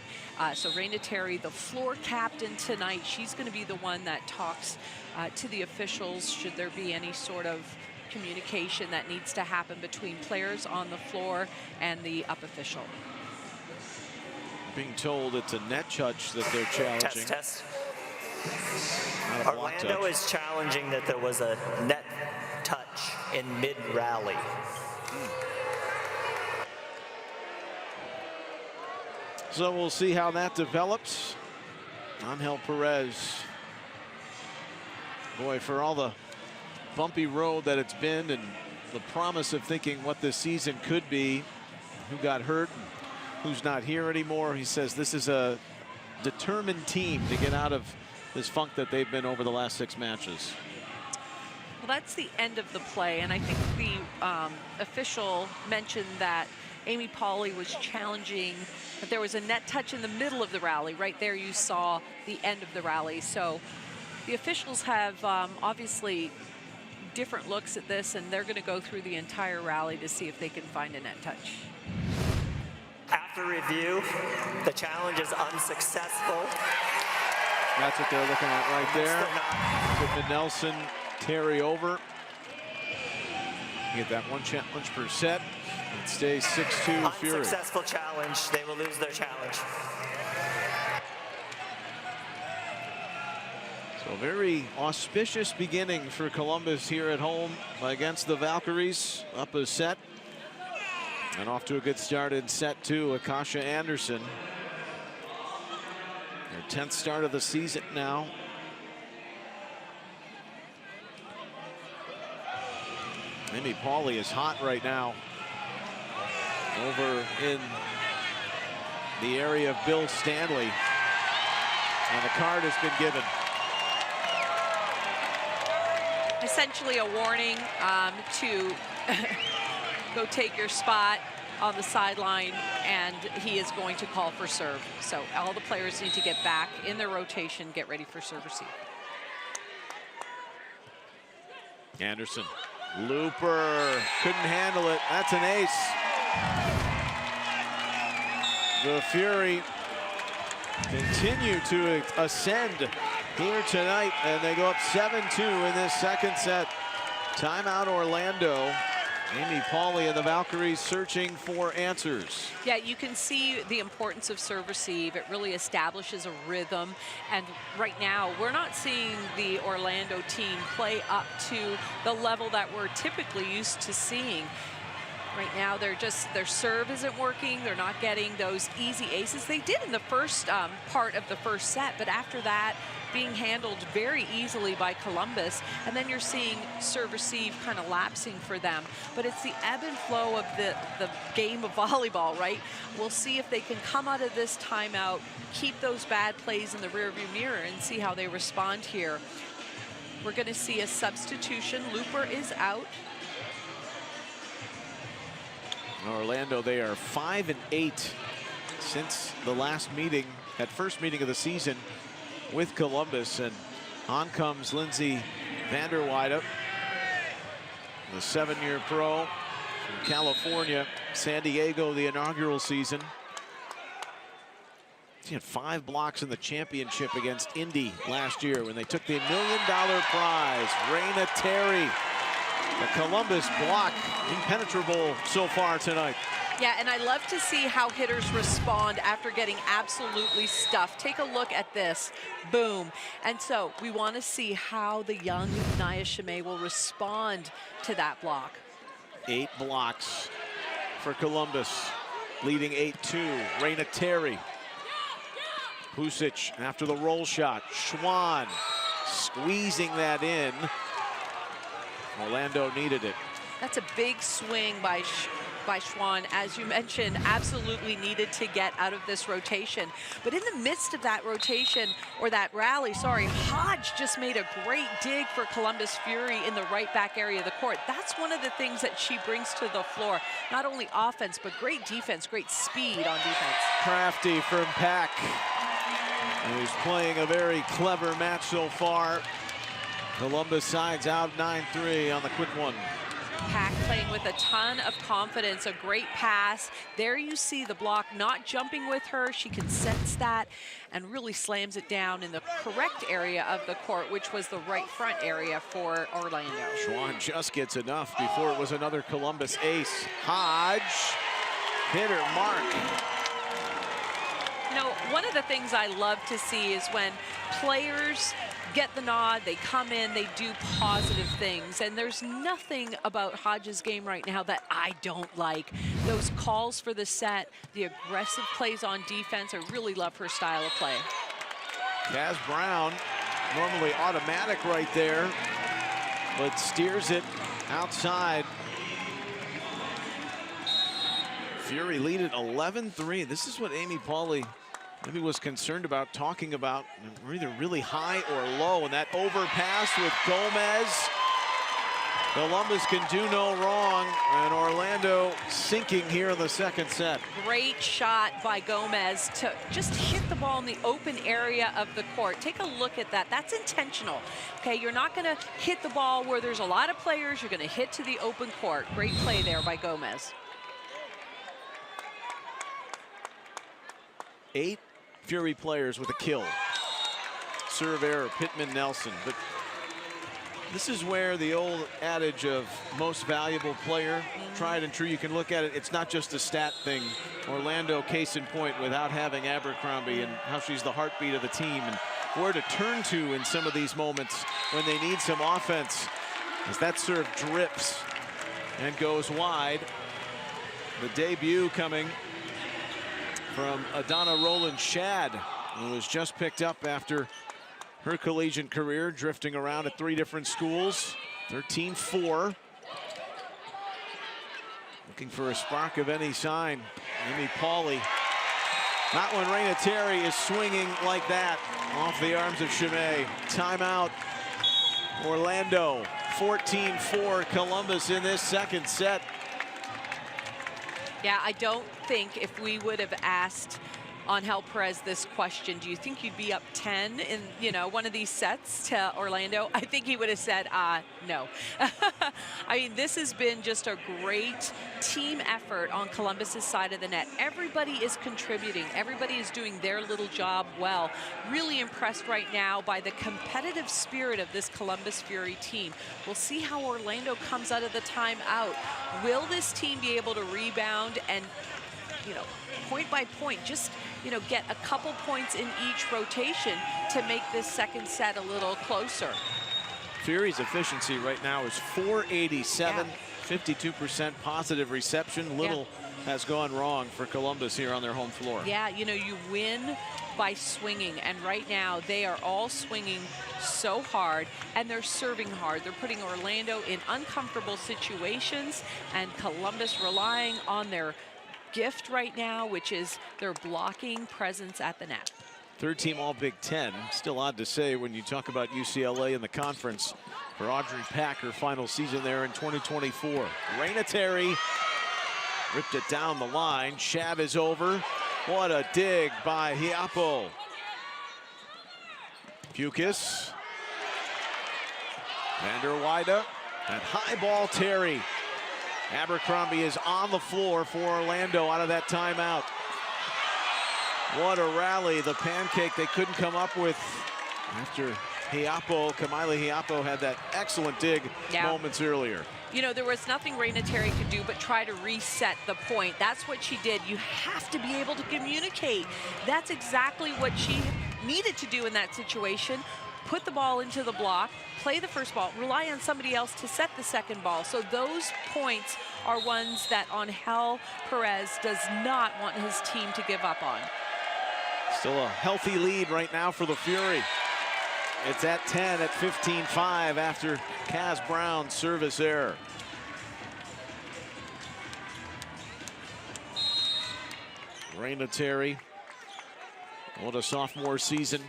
So Raina Terry, the floor captain tonight, she's going to be the one that talks to the officials should there be any sort of communication that needs to happen between players on the floor and the up official. Being told it's a net touch that they're challenging. Test. Not a block Orlando touch. is challenging that there was a net touch in mid-rally. So we'll see how that develops. Angel Perez. Boy, for all the bumpy road that it's been and the promise of thinking what this season could be, who got hurt, and who's not here anymore, he says this is a determined team to get out of this funk that they've been over the last 6 matches. Well, that's the end of the play, and I think the official mentioned that Amy Pauley was challenging that there was a net touch in the middle of the rally. Right there you saw the end of the rally. So the officials have obviously different looks at this, and they're going to go through the entire rally to see if they can find a net touch. After review, the challenge is unsuccessful. That's what they're looking at right there. Pittman Nelson, Terry over. Get that 1 challenge per set. It stays 6-2 Fury. Unsuccessful challenge. They will lose their challenge. So a very auspicious beginning for Columbus here at home against the Valkyries. Up a set. And off to a good start in set 2, Akasha Anderson. Their 10th start of the season now. Amy Pauley is hot right now. Over in the area of Bill Stanley. And the card has been given. Essentially a warning to go take your spot on the sideline, and he is going to call for serve. So all the players need to get back in their rotation, get ready for serve receive. Anderson, looper, couldn't handle it. That's an ace. The Fury continue to ascend here tonight, and they go up 7-2 in this second set. Timeout Orlando. Amy Pauley and the Valkyries searching for answers. Yeah, you can see the importance of serve receive. It really establishes a rhythm. And right now, we're not seeing the Orlando team play up to the level that we're typically used to seeing. Right now, their serve isn't working. They're not getting those easy aces. They did in the first part of the first set, but after that, being handled very easily by Columbus. And then you're seeing serve receive kind of lapsing for them. But it's the ebb and flow of the game of volleyball, right? We'll see if they can come out of this timeout, keep those bad plays in the rearview mirror, and see how they respond here. We're going to see a substitution. Looper is out. Orlando, they are 5-8 since the last meeting, that first meeting of the season with Columbus. And on comes Lindsay Vanderweyde, the 7-year pro from California, San Diego, the inaugural season. She had 5 blocks in the championship against Indy last year when they took the $1 million prize. Raina Terry, the Columbus block, impenetrable so far tonight. Yeah, and I love to see how hitters respond after getting absolutely stuffed. Take a look at this. Boom. And so we want to see how the young Naya Shimei will respond to that block. 8 blocks for Columbus, leading 8-2. Raina Terry. Pusic after the roll shot. Schwann squeezing that in. Orlando needed it. That's a big swing by Schwann, as you mentioned, absolutely needed to get out of this rotation. But in the midst of that rotation, or that rally, sorry, Hodge just made a great dig for Columbus Fury in the right back area of the court. That's one of the things that she brings to the floor. Not only offense, but great defense, great speed on defense. Crafty from Pack, who's playing a very clever match so far. Columbus sides out 9-3 on the quick one. Pack playing with a ton of confidence, a great pass. There you see the block not jumping with her. She can sense that and really slams it down in the correct area of the court, which was the right front area for Orlando. Schwann just gets enough before it was another Columbus ace. Hodge, hit her mark. know, one of the things I love to see is when players get the nod, they come in, they do positive things. And there's nothing about Hodges' game right now that I don't like. Those calls for the set, the aggressive plays on defense, I really love her style of play. Kaz Brown, normally automatic right there, but steers it outside. Fury lead at 11-3. This is what Amy Pauley maybe was concerned about, talking about either really high or low. And that overpass with Gomez. Columbus can do no wrong, and Orlando sinking here in the second set. Great shot by Gomez to just hit the ball in the open area of the court. Take a look at that. That's intentional. Okay, you're not going to hit the ball where there's a lot of players. You're going to hit to the open court. Great play there by Gomez. 8 Fury players with a kill. Serve error, Pittman, Nelson. But this is where the old adage of most valuable player, tried and true, you can look at it. It's not just a stat thing. Orlando, case in point, without having Abercrombie, and how she's the heartbeat of the team and where to turn to in some of these moments when they need some offense. As that serve drips and goes wide. The debut coming from Adana Roland Shad, who was just picked up after her collegiate career, drifting around at 3 different schools. 13-4. Looking for a spark of any sign. Amy Pauley. Not when Raina Terry is swinging like that off the arms of Chimay. Timeout. Orlando. 14-4 Columbus in this second set. Yeah, I don't think if we would have asked Angel Perez this question, do you think you'd be up 10 in, you know, one of these sets to Orlando? I think he would have said, no. I mean, this has been just a great team effort on Columbus's side of the net. Everybody is contributing. Everybody is doing their little job well. Really impressed right now by the competitive spirit of this Columbus Fury team. We'll see how Orlando comes out of the timeout. Will this team be able to rebound and, you know, point by point, just, you know, get a couple points in each rotation to make this second set a little closer? Fury's efficiency right now is .487, 52% positive reception. Little has gone wrong for Columbus here on their home floor. Yeah, you know, you win by swinging, and right now they are all swinging so hard, and they're serving hard. They're putting Orlando in uncomfortable situations, and Columbus relying on their gift right now, which is their blocking presence at the net. Third team all Big Ten. Still odd to say when you talk about UCLA in the conference. For Audrey Pack, her final season there in 2024. Raina Terry ripped it down the line. Shav is over. What a dig by Hiapo. Pukis. Vander Weide. And high ball Terry. Abercrombie is on the floor for Orlando out of that timeout. What a rally, the pancake they couldn't come up with after Hiapo, Kamaile Hiapo had that excellent dig moments earlier. You know, there was nothing Raina Terry could do but try to reset the point. That's what she did. You have to be able to communicate. That's exactly what she needed to do in that situation. Put the ball into the block, play the first ball, rely on somebody else to set the second ball. So those points are ones that Angel Perez does not want his team to give up on. Still a healthy lead right now for the Fury. It's at 10 at 15-5 after Kaz Brown's service error. Raina Terry, what a sophomore season.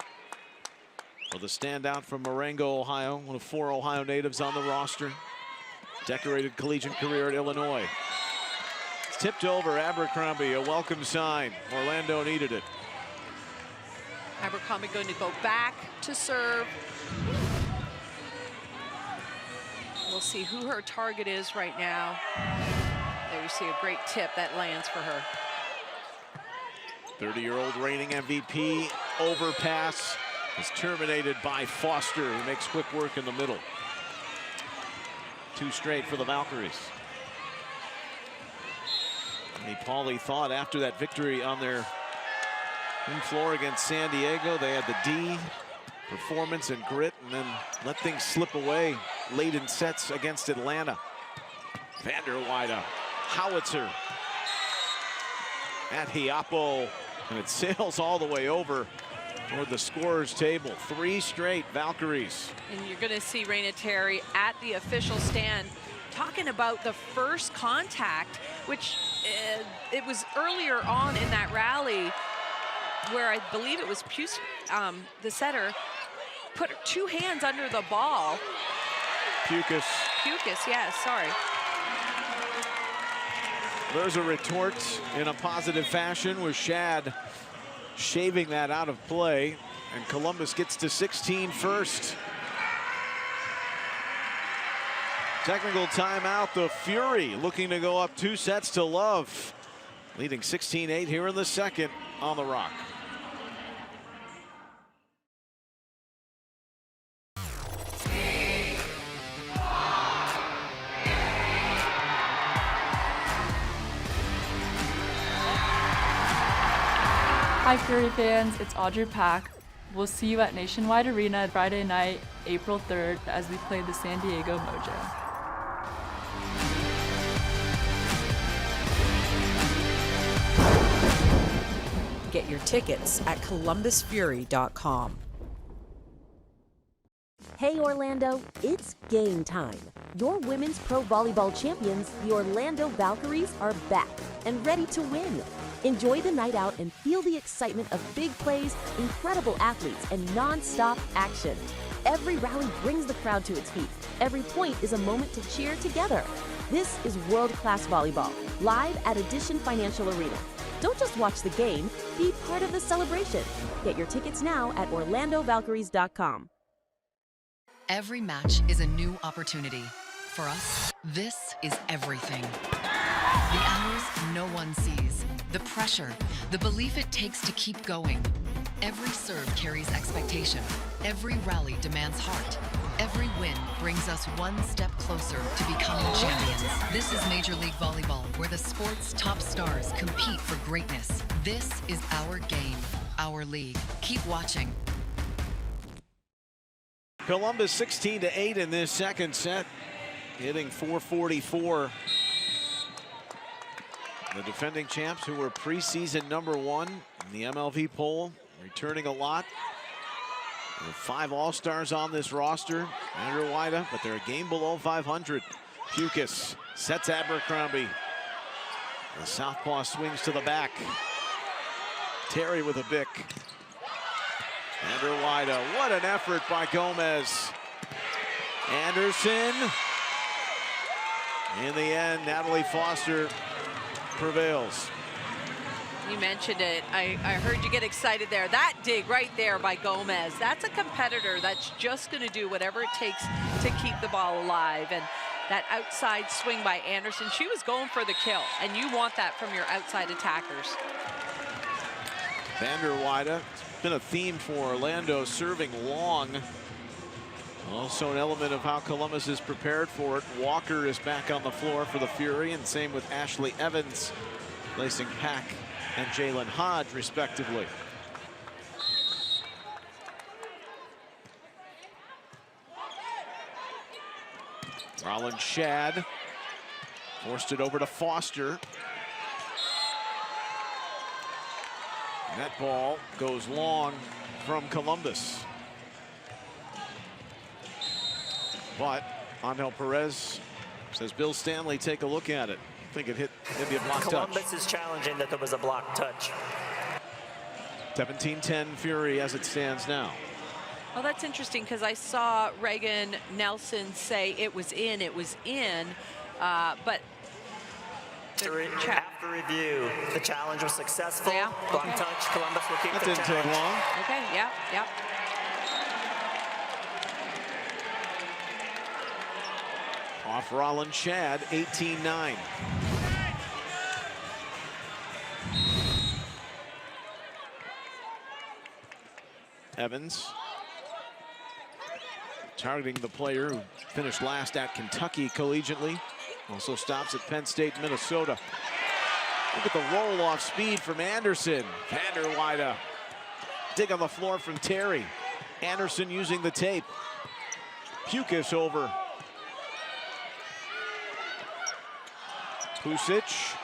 Well, the standout from Marengo, Ohio, one of 4 Ohio natives on the roster. Decorated collegiate career at Illinois. It's tipped over Abercrombie, a welcome sign. Orlando needed it. Abercrombie going to go back to serve. We'll see who her target is right now. There you see a great tip that lands for her. 30-year-old reigning MVP, overpass is terminated by Foster, who makes quick work in the middle. 2 straight for the Valkyries. Amy Pauley thought after that victory on their In floor against San Diego, they had the D, performance and grit, and then let things slip away late in sets against Atlanta. Vanderweide, howitzer at Hiapo, and it sails all the way over toward the scorer's table. 3 straight Valkyries. And you're going to see Raina Terry at the official stand talking about the first contact, which it was earlier on in that rally where I believe it was the setter, put 2 hands under the ball. Pukas, yes, sorry. There's a retort in a positive fashion with Shad shaving that out of play, and Columbus gets to 16 first. Technical timeout, the Fury looking to go up 2 sets to love, leading 16-8 here in the second on the Rock. Hi Fury fans, it's Audrey Pack. We'll see you at Nationwide Arena Friday night, April 3rd, as we play the San Diego Mojo. Get your tickets at columbusfury.com. Hey Orlando, it's game time. Your women's pro volleyball champions, the Orlando Valkyries, are back and ready to win. Enjoy the night out and feel the excitement of big plays, incredible athletes, and non-stop action. Every rally brings the crowd to its feet. Every point is a moment to cheer together. This is world-class volleyball, live at Edition Financial Arena. Don't just watch the game, be part of the celebration. Get your tickets now at orlandovalkyries.com. Every match is a new opportunity. For us, this is everything. The hours no one sees, the pressure, the belief it takes to keep going. Every serve carries expectation. Every rally demands heart. Every win brings us one step closer to becoming champions. This is Major League Volleyball, where the sport's top stars compete for greatness. This is our game, our league. Keep watching. Columbus 16-8 in this second set, hitting 444. The defending champs, who were preseason #1 in the MLV poll, returning a lot. There are 5 All-Stars on this roster. Vanderweide, but they're a game below 500. Pukas sets Abercrombie. The southpaw swings to the back. Terry with a bick. Vanderweide, what an effort by Gomez. Anderson. In the end, Natalie Foster prevails. You mentioned it. I heard you get excited there. That dig right there by Gomez. That's a competitor that's just going to do whatever it takes to keep the ball alive. And that outside swing by Anderson, she was going for the kill. And you want that from your outside attackers. Vanderweide, it's been a theme for Orlando, serving long. Also an element of how Columbus is prepared for it. Walker is back on the floor for the Fury, and same with Ashley Evans, placing Pack and Jalen Hodge, respectively. Rollins Shad forced it over to Foster. And that ball goes long from Columbus. But Angel Perez says, Bill Stanley, take a look at it. I think it hit maybe a block touch. Columbus is challenging that there was a block touch. 17-10 Fury as it stands now. Well, that's interesting because I saw Reagan Nelson say it was in, but after review, the challenge was successful. Yeah, block touch, Columbus will keep that the didn't challenge. take long. Okay, yeah. Off Rollins Shad, 18-9. Evans targeting the player who finished last at Kentucky collegiately. Also stops at Penn State, Minnesota. Look at the roll-off speed from Anderson. Vanderweide dig on the floor from Terry. Anderson using the tape. Pukas over. Pusic.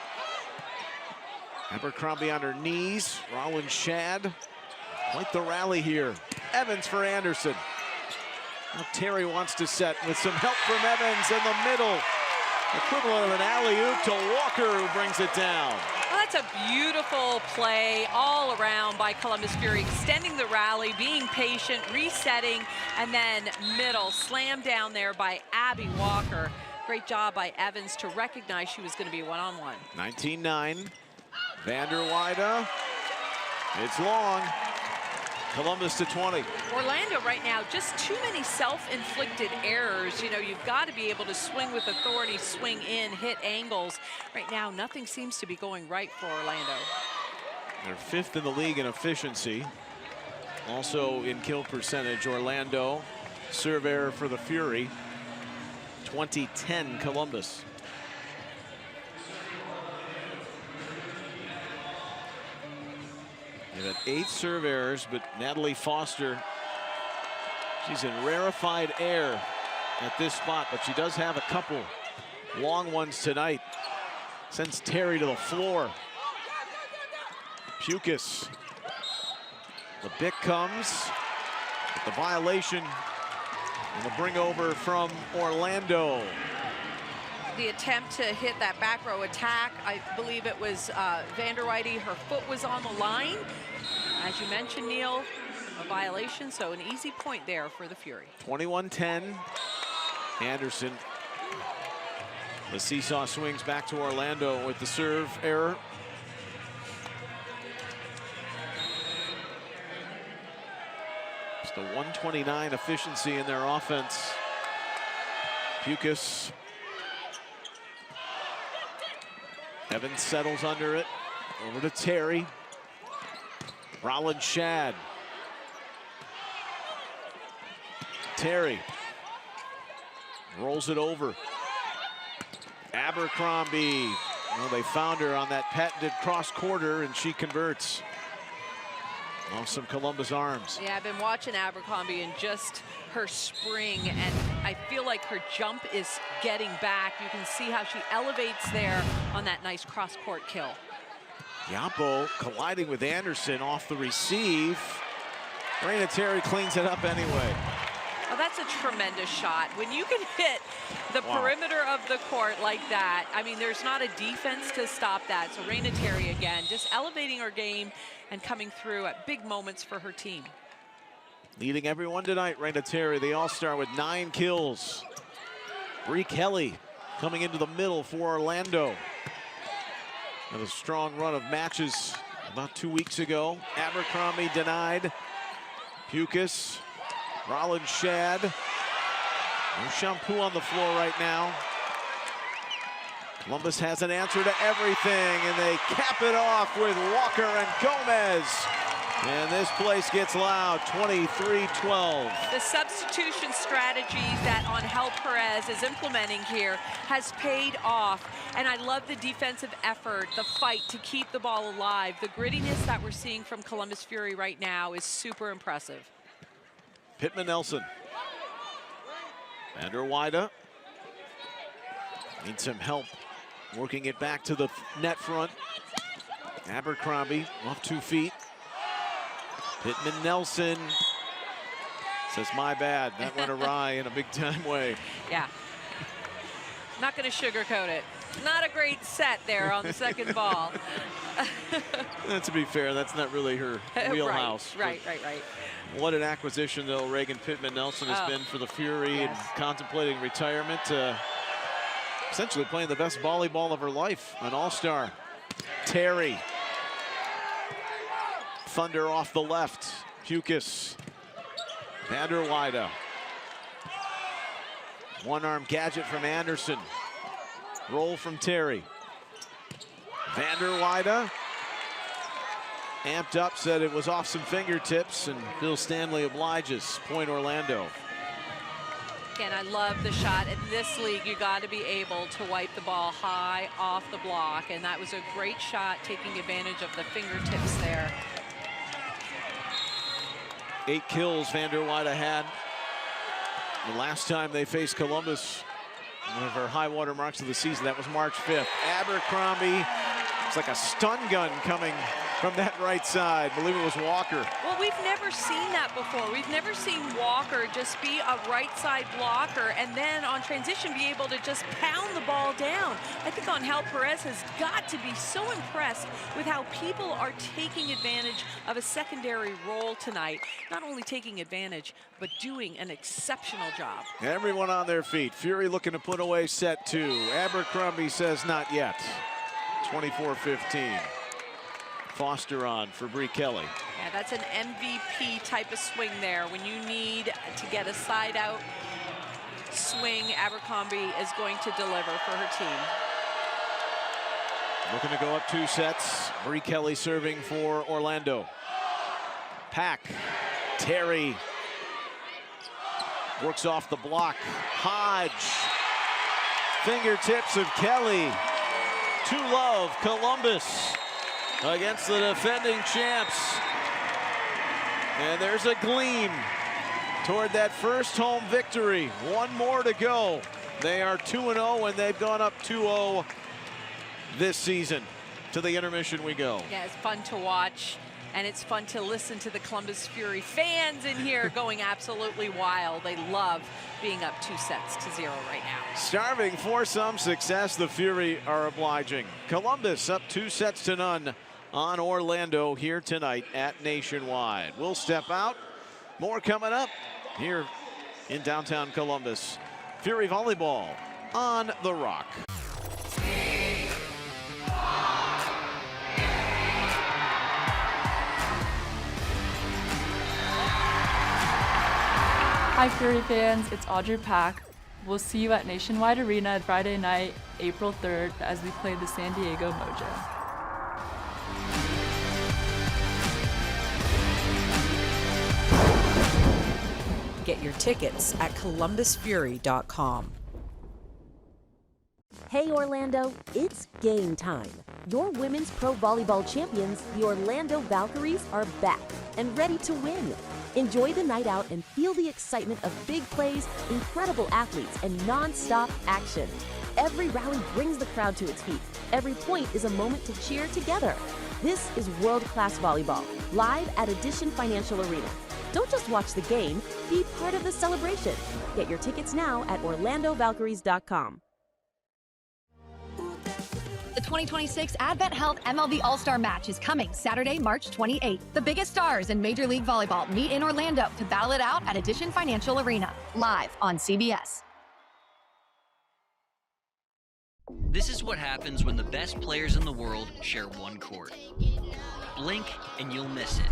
Abercrombie on her knees. Rollins Shad. Quite the rally here. Evans for Anderson. Now Terry wants to set with some help from Evans in the middle. Equivalent of an alley-oop to Walker, who brings it down. Well, that's a beautiful play all around by Columbus Fury, extending the rally, being patient, resetting, and then middle slam down there by Abby Walker. Great job by Evans to recognize she was going to be one-on-one. 19-9. Vanderweide. It's long. Columbus to 20. Orlando right now, just too many self-inflicted errors. You know, you've got to be able to swing with authority, swing in, hit angles. Right now, nothing seems to be going right for Orlando. They're 5th in the league in efficiency. Also in kill percentage, Orlando. Serve error for the Fury. 20-10 Columbus. They've had 8 serve errors, but Natalie Foster, she's in rarefied air at this spot, but she does have a couple long ones tonight. Sends Terry to the floor. Pukas. The pick comes. The violation and the bring over from Orlando. The attempt to hit that back row attack, I believe it was Vanderweide, her foot was on the line. As you mentioned, Neil, a violation, so an easy point there for the Fury. 21-10, Anderson. The seesaw swings back to Orlando with the serve error. It's the 129 efficiency in their offense. Pukas. Evans settles under it. Over to Terry. Rollins Shad. Terry rolls it over. Abercrombie. Well, they found her on that patented cross quarter, and she converts. Off some Columbus arms. Yeah, I've been watching Abercrombie and just her spring, and I feel like her jump is getting back. You can see how she elevates there on that nice cross-court kill. Yampo colliding with Anderson off the receive. Raina Terry cleans it up anyway. Oh, that's a tremendous shot. When you can hit the perimeter of the court like that, I mean, there's not a defense to stop that. So Raina Terry again, just elevating her game and coming through at big moments for her team. Leading everyone tonight, Raina Terry, the all-star with 9 kills. Bree Kelly coming into the middle for Orlando. Had a strong run of matches about 2 weeks ago. Abercrombie denied. Pukas, Rollins Shad. No shampoo on the floor right now. Columbus has an answer to everything, and they cap it off with Walker and Gomez. And this place gets loud, 23-12. The substitution strategy that Angel Perez is implementing here has paid off. And I love the defensive effort, the fight to keep the ball alive. The grittiness that we're seeing from Columbus Fury right now is super impressive. Pittman Nelson. Vanderweide needs some help working it back to the net front. Abercrombie off 2 feet. Pittman Nelson says, my bad, that went awry in a big time way. Yeah, not gonna sugarcoat it. Not a great set there on the second ball. To be fair, that's not really her wheelhouse. Right. What an acquisition, though, Reagan Pittman Nelson has been for the Fury, and contemplating retirement, essentially playing the best volleyball of her life, an all-star. Terry. Thunder off the left. Pukas. Vanderweide. One-arm gadget from Anderson. Roll from Terry. Vanderweide. Amped up, said it was off some fingertips, and Bill Stanley obliges. Point Orlando. Again, I love the shot. In this league, you got to be able to wipe the ball high off the block, and that was a great shot, taking advantage of the fingertips there. 8 kills van der Weide had the last time they faced Columbus. One of her high water marks of the season. That was March 5th. Abercrombie, it's like a stun gun coming from that right side. I believe it was Walker. Well, we've never seen that before. We've never seen Walker just be a right side blocker and then on transition be able to just pound the ball down. I think Angel Perez has got to be so impressed with how people are taking advantage of a secondary role tonight. Not only taking advantage, but doing an exceptional job. Everyone on their feet. Fury looking to put away set 2. Abercrombie says not yet. 24-15. Foster on for Brie Kelly. Yeah, that's an MVP type of swing there. When you need to get a side out swing, Abercrombie is going to deliver for her team. Looking to go up 2 sets. Brie Kelly serving for Orlando. Pack. Terry works off the block. Hodge. Fingertips of Kelly. 2-love Columbus against the defending champs. And there's a gleam toward that first home victory. One more to go. They are 2-0 and they've gone up 2-0 this season. To the intermission we go. Yeah, it's fun to watch. And it's fun to listen to the Columbus Fury fans in here going absolutely wild. They love being up 2-0 right now. Starving for some success, the Fury are obliging. Columbus up 2-0 on Orlando here tonight at Nationwide. We'll step out. More coming up here in downtown Columbus. Fury Volleyball on the Rock. Hi Fury fans, it's Audrey Pack. We'll see you at Nationwide Arena Friday night, April 3rd, as we play the San Diego Mojo. Get your tickets at columbusfury.com. Hey Orlando, it's game time. Your women's pro volleyball champions, the Orlando Valkyries, are back and ready to win. Enjoy the night out and feel the excitement of big plays, incredible athletes, and non-stop action. Every rally brings the crowd to its feet. Every point is a moment to cheer together. This is world-class volleyball, live at Edition Financial Arena. Don't just watch the game, be part of the celebration. Get your tickets now at orlandovalkyries.com. The 2026 Advent Health MLV All-Star Match is coming Saturday, March 28th. The biggest stars in Major League Volleyball meet in Orlando to battle it out at Edition Financial Arena, live on CBS. This is what happens when the best players in the world share one court. Blink and you'll miss it.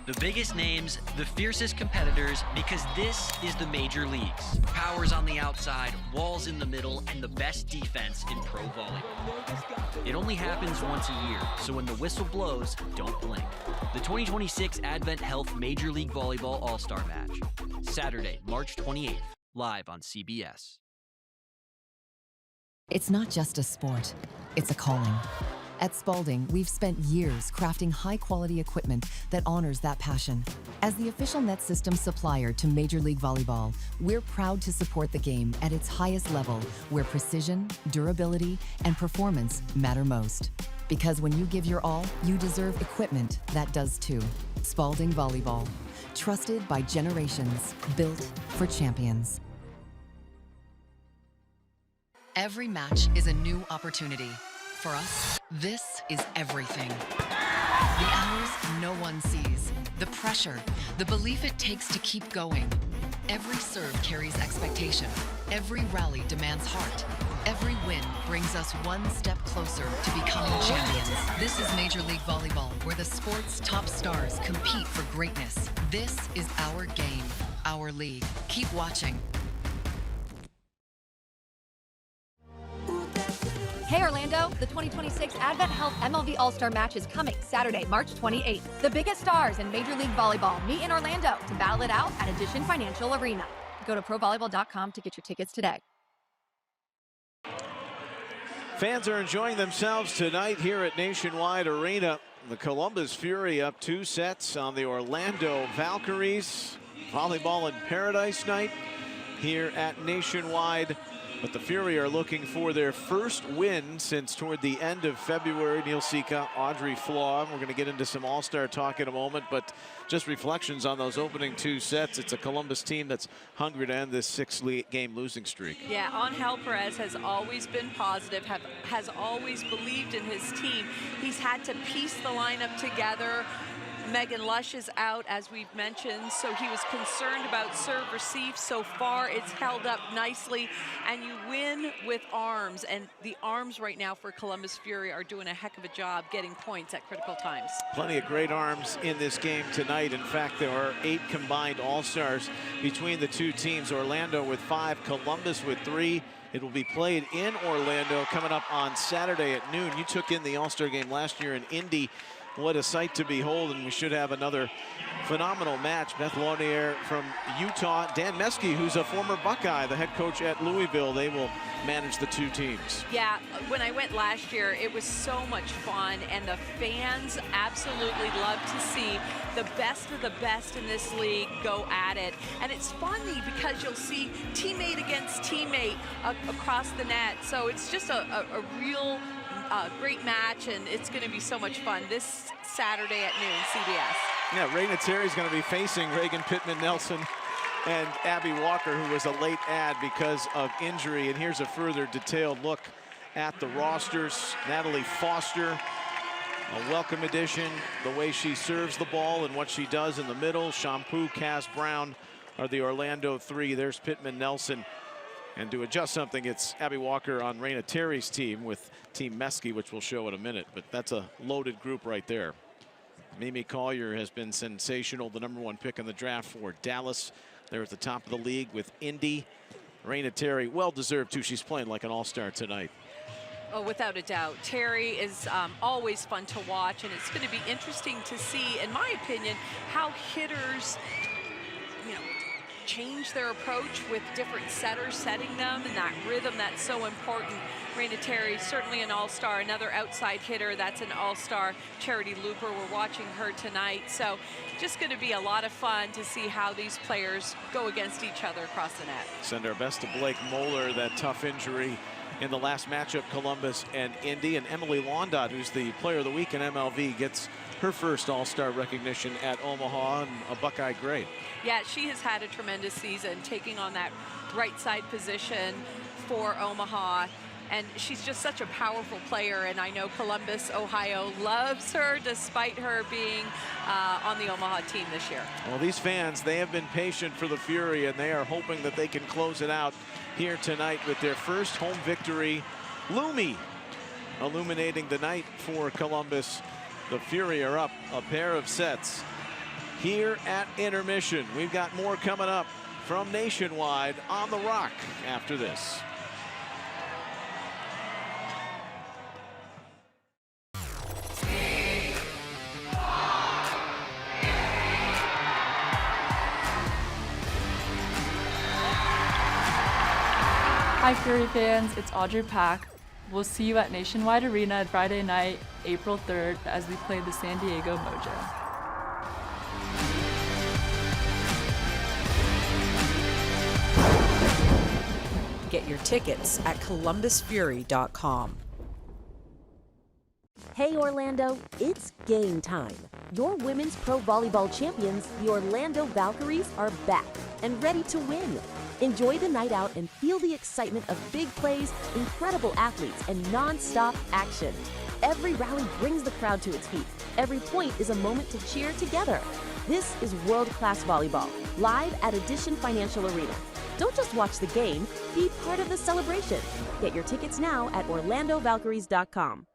The biggest names, the fiercest competitors, because this is the major leagues. Powers on the outside, walls in the middle, and the best defense in pro volleyball. It only happens once a year, so when the whistle blows, don't blink. The 2026 Advent Health Major League Volleyball All-Star Match. Saturday, March 28th, live on CBS. It's not just a sport, it's a calling. At Spalding, we've spent years crafting high-quality equipment that honors that passion. As the official net system supplier to Major League Volleyball, we're proud to support the game at its highest level, where precision, durability, and performance matter most. Because when you give your all, you deserve equipment that does too. Spalding Volleyball, trusted by generations, built for champions. Every match is a new opportunity. For us, this is everything. The hours no one sees, the pressure, the belief it takes to keep going. Every serve carries expectation. Every rally demands heart. Every win brings us one step closer to becoming champions. This is Major League Volleyball, where the sport's top stars compete for greatness. This is our game, our league. Keep watching. Hey Orlando, the 2026 Advent Health MLV All-Star Match is coming Saturday, March 28th. The biggest stars in Major League Volleyball meet in Orlando to battle it out at Edition Financial Arena. Go to provolleyball.com to get your tickets today. Fans are enjoying themselves tonight here at Nationwide Arena. The Columbus Fury up 2 sets on the Orlando Valkyries. Volleyball in Paradise night here at Nationwide. But the Fury are looking for their first win since toward the end of February. Neil Sika, Audrey Flaw. We're going to get into some All-Star talk in a moment, but just reflections on those opening 2 sets. It's a Columbus team that's hungry to end this 6-game losing streak. Yeah, Angel Perez has always been positive, has always believed in his team. He's had to piece the lineup together. Megan Lush is out, as we've mentioned, so he was concerned about serve receive. So far, it's held up nicely, and you win with arms. And the arms right now for Columbus Fury are doing a heck of a job getting points at critical times. Plenty of great arms in this game tonight. In fact, there are 8 combined All-Stars between the 2 teams. Orlando with 5, Columbus with 3. It will be played in Orlando coming up on Saturday at noon. You took in the All-Star game last year in Indy. What a sight to behold, and we should have another phenomenal match. Beth Launier from Utah, Dan Meske, who's a former Buckeye, the head coach at Louisville. They will manage the 2 teams. Yeah, when I went last year, it was so much fun, and the fans absolutely love to see the best of the best in this league go at it. And it's funny because you'll see teammate against teammate across the net. So it's just a real great match, and it's going to be so much fun this Saturday at noon, CBS. Yeah, Raina Terry's going to be facing Reagan Pittman-Nelson and Abby Walker, who was a late add because of injury. And here's a further detailed look at the rosters. Natalie Foster, a welcome addition. The way she serves the ball and what she does in the middle. Shampoo, Cass Brown are the Orlando 3. There's Pittman-Nelson. And to adjust something, it's Abby Walker on Raina Terry's team with Team Meske, which we'll show in a minute. But that's a loaded group right there. Mimi Collier has been sensational, the #1 pick in the draft for Dallas. They're at the top of the league with Indy. Raina Terry, well-deserved, too. She's playing like an all-star tonight. Oh, without a doubt. Terry is always fun to watch, and it's going to be interesting to see, in my opinion, how hitters, change their approach with different setters setting them, and that rhythm that's so important. Raina Terry, certainly an all-star. Another outside hitter, that's an all-star. Charity Looper, we're watching her tonight. So just going to be a lot of fun to see how these players go against each other across the net. Send our best to Blake Moeller, that tough injury in the last matchup, Columbus and Indy. And Emily Londot, who's the player of the week in MLV, gets her first all-star recognition at Omaha, and a Buckeye great. Yeah, she has had a tremendous season, taking on that right side position for Omaha. And she's just such a powerful player, and I know Columbus, Ohio loves her despite her being on the Omaha team this year. Well, these fans, they have been patient for the Fury, and they are hoping that they can close it out here tonight with their first home victory. Lumi illuminating the night for Columbus. The Fury are up a pair of sets here at intermission. We've got more coming up from Nationwide on the Rock after this. Hi Fury fans, it's Audrey Pack. We'll see you at Nationwide Arena Friday night, April 3rd, as we play the San Diego Mojo. Get your tickets at columbusfury.com. Hey Orlando, it's game time. Your women's pro volleyball champions, the Orlando Valkyries, are back and ready to win. Enjoy the night out and feel the excitement of big plays, incredible athletes, and non-stop action. Every rally brings the crowd to its feet. Every point is a moment to cheer together. This is world-class volleyball, live at Edition Financial Arena. Don't just watch the game, be part of the celebration. Get your tickets now at orlandovalkyries.com.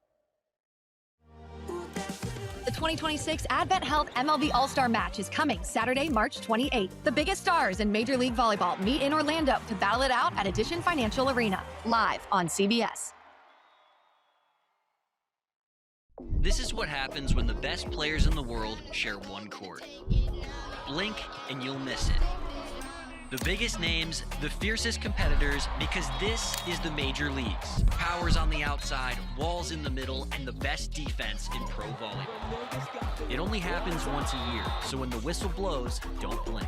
The 2026 Advent Health MLV All-Star Match is coming Saturday, March 28th. The biggest stars in Major League Volleyball meet in Orlando to battle it out at Edition Financial Arena, live on CBS. This is what happens when the best players in the world share one court. Blink and you'll miss it. The biggest names, the fiercest competitors, because this is the major leagues. Powers on the outside, walls in the middle, and the best defense in pro volleyball. It only happens once a year, so when the whistle blows, don't blink.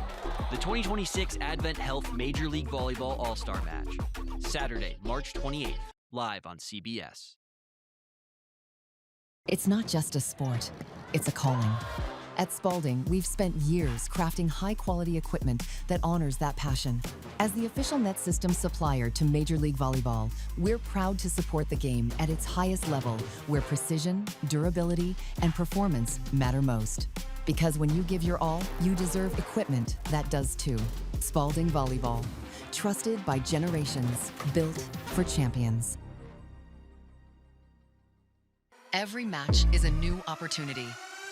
The 2026 Advent Health Major League Volleyball All-Star Match. Saturday, March 28th, live on CBS. It's not just a sport, it's a calling. At Spalding, we've spent years crafting high-quality equipment that honors that passion. As the official net system supplier to Major League Volleyball, we're proud to support the game at its highest level, where precision, durability, and performance matter most. Because when you give your all, you deserve equipment that does too. Spalding Volleyball, trusted by generations, built for champions. Every match is a new opportunity.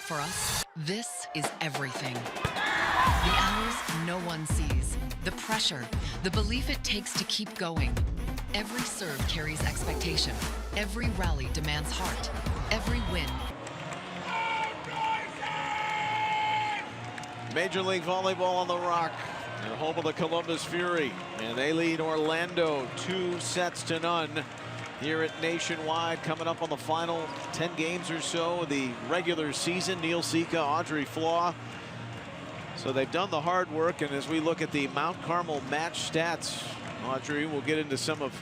For us, this is everything. The hours no one sees, the pressure, the belief it takes to keep going. Every serve carries expectation. Every rally demands heart. Every win. Major League Volleyball on the Rock, the home of the Columbus Fury, and they lead Orlando 2-0 here at Nationwide, coming up on the final 10 games or so of the regular season. Neil Sika, Audrey Flaw. So they've done the hard work, and as we look at the Mount Carmel match stats, Audrey, we'll get into some of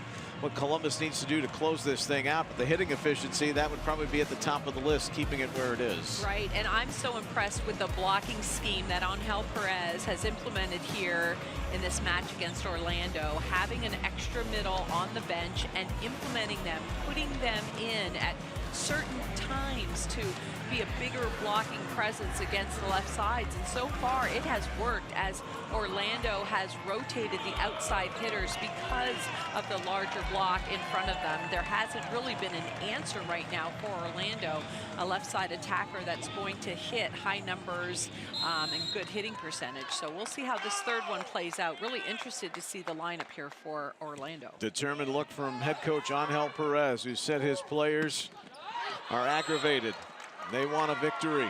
what Columbus needs to do to close this thing out. But the hitting efficiency, that would probably be at the top of the list, keeping it where it is. Right, and I'm so impressed with the blocking scheme that Angel Perez has implemented here in this match against Orlando, having an extra middle on the bench and implementing them, putting them in at certain times to be a bigger blocking presence against the left sides. And so far it has worked, as Orlando has rotated the outside hitters because of the larger block in front of them. There hasn't really been an answer right now for Orlando, a left side attacker that's going to hit high numbers and good hitting percentage. So we'll see how this third one plays out. Really interested to see the lineup here for Orlando. Determined look from head coach Angel Perez, who said his players are aggravated. They want a victory.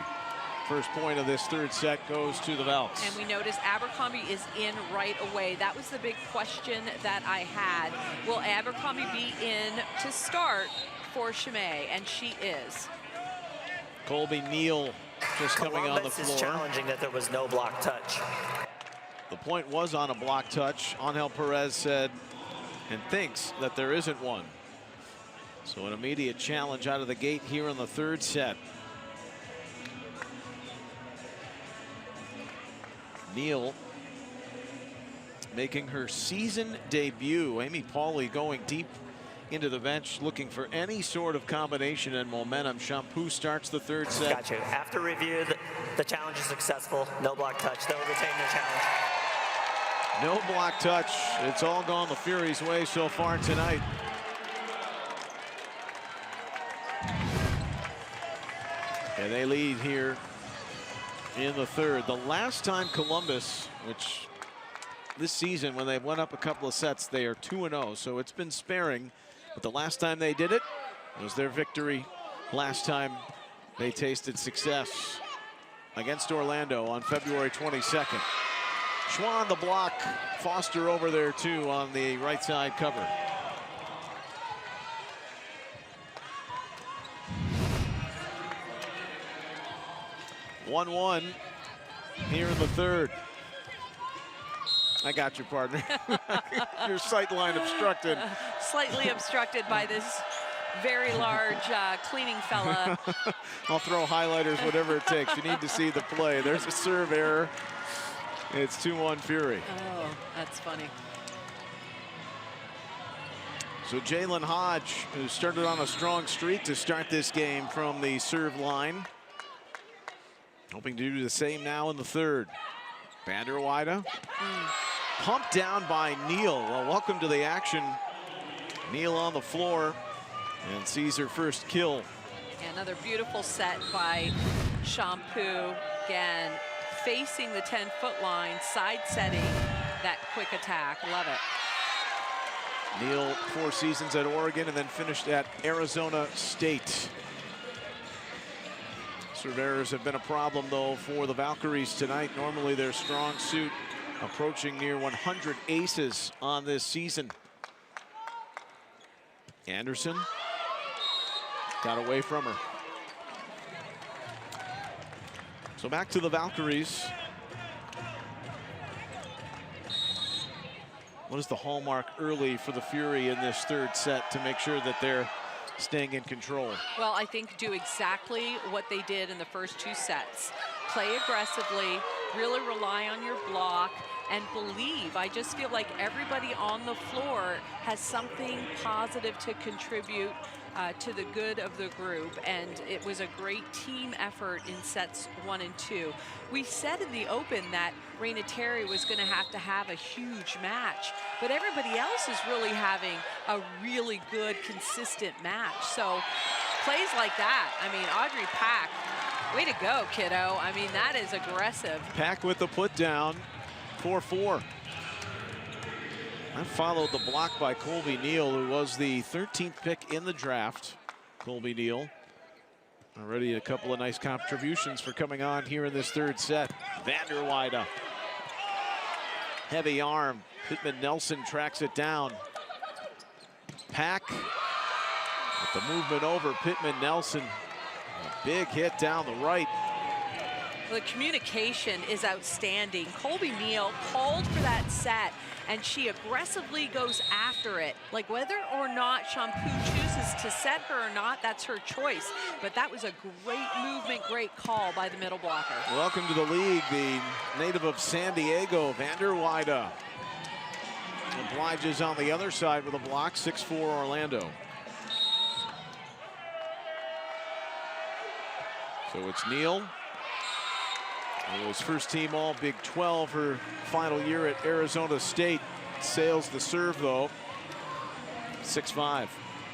First point of this third set goes to the Valks. And we notice Abercrombie is in right away. That was the big question that I had. Will Abercrombie be in to start for Chimay? And she is. Colby Neal just coming on the Columbus floor. is challenging that there was no block touch. The point was on a block touch. Angel Perez said and thinks that there isn't one. So an immediate challenge out of the gate here in the third set. Neal making her season debut. Amy Pauley going deep into the bench, looking for any sort of combination and momentum. Shampoo starts the third set. Got you. After review, the challenge is successful. No block touch. They'll retain their challenge. No block touch. It's all gone the Fury's way so far tonight. And they lead here in the third. The last time Columbus, which this season when they went up a couple of sets, they are 2-0, so it's been sparing. But the last time they did it was their victory last time they tasted success against Orlando on February 22nd. Schwann the block, Foster over there too on the right side cover. One here in the third. I got you, partner. Your sight line obstructed. Slightly obstructed by this very large cleaning fella. I'll throw highlighters, whatever it takes. You need to see the play. There's a serve error. It's 2-1 Fury. Oh, that's funny. So Jalen Hodge, who started on a strong streak to start this game from the serve line, hoping to do the same now in the third. Vanderweide pumped down by Neal. Well, welcome to the action. Neal on the floor and sees her first kill. Another beautiful set by Shampoo. Again, facing the 10-foot line, side setting that quick attack. Love it. Neal, 4 seasons at Oregon and then finished at Arizona State. Serve errors have been a problem, though, for the Valkyries tonight. Normally their strong suit approaching near 100 aces on this season. Anderson got away from her. So back to the Valkyries. What is the hallmark early for the Fury in this third set to make sure that they're staying in control? Well, I think do exactly what they did in the first 2 sets. Play aggressively, really rely on your block, and believe. I just feel like everybody on the floor has something positive to contribute to the good of the group, and it was a great team effort in sets 1 and 2. We said in the open that Raina Terry was going to have a huge match, but everybody else is really having a really good, consistent match. So plays like that, I mean, Audrey Pack, way to go, kiddo. I mean, that is aggressive. Pack with the put down, 4-4. That followed the block by Colby Neal, who was the 13th pick in the draft. Colby Neal, already a couple of nice contributions for coming on here in this third set. Vander Weide, heavy arm. Pittman Nelson tracks it down. Pack with the movement over Pittman Nelson. A big hit down the right. The communication is outstanding. Colby Neal called for that set, and she aggressively goes after it. Like, whether or not Shampoo chooses to set her or not, that's her choice. But that was a great movement, great call by the middle blocker. Welcome to the league, the native of San Diego, Vander Weide. Obliges on the other side with a block, 6-4 Orlando. So it's Neal. It was first team all Big 12 her final year at Arizona State. Sails the serve though, 6-5.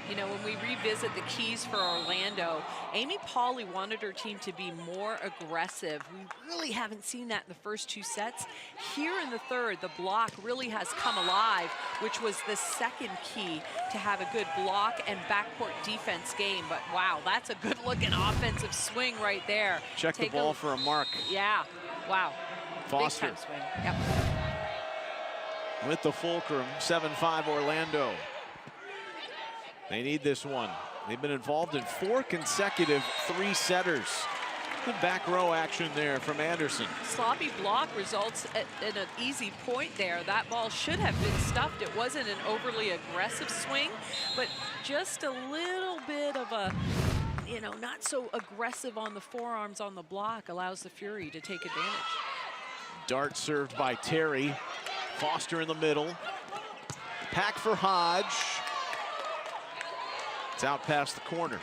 You know, when we revisit the keys for Orlando, Amy Pauley wanted her team to be more aggressive. We really haven't seen that in the first 2 sets. Here in the third, the block really has come alive, which was the second key to have a good block and backcourt defense game. But wow, that's a good looking offensive swing right there. Check the ball for a mark. Yeah, wow. Foster. Big time swing. Yep. With the fulcrum, 7-5 Orlando. They need this one. They've been involved in 4 consecutive 3-setters. Good back row action there from Anderson. Sloppy block results in an easy point there. That ball should have been stuffed. It wasn't an overly aggressive swing, but just a little bit of a, you know, not so aggressive on the forearms on the block allows the Fury to take advantage. Dart served by Terry. Foster in the middle. Pack for Hodge. It's out past the corner.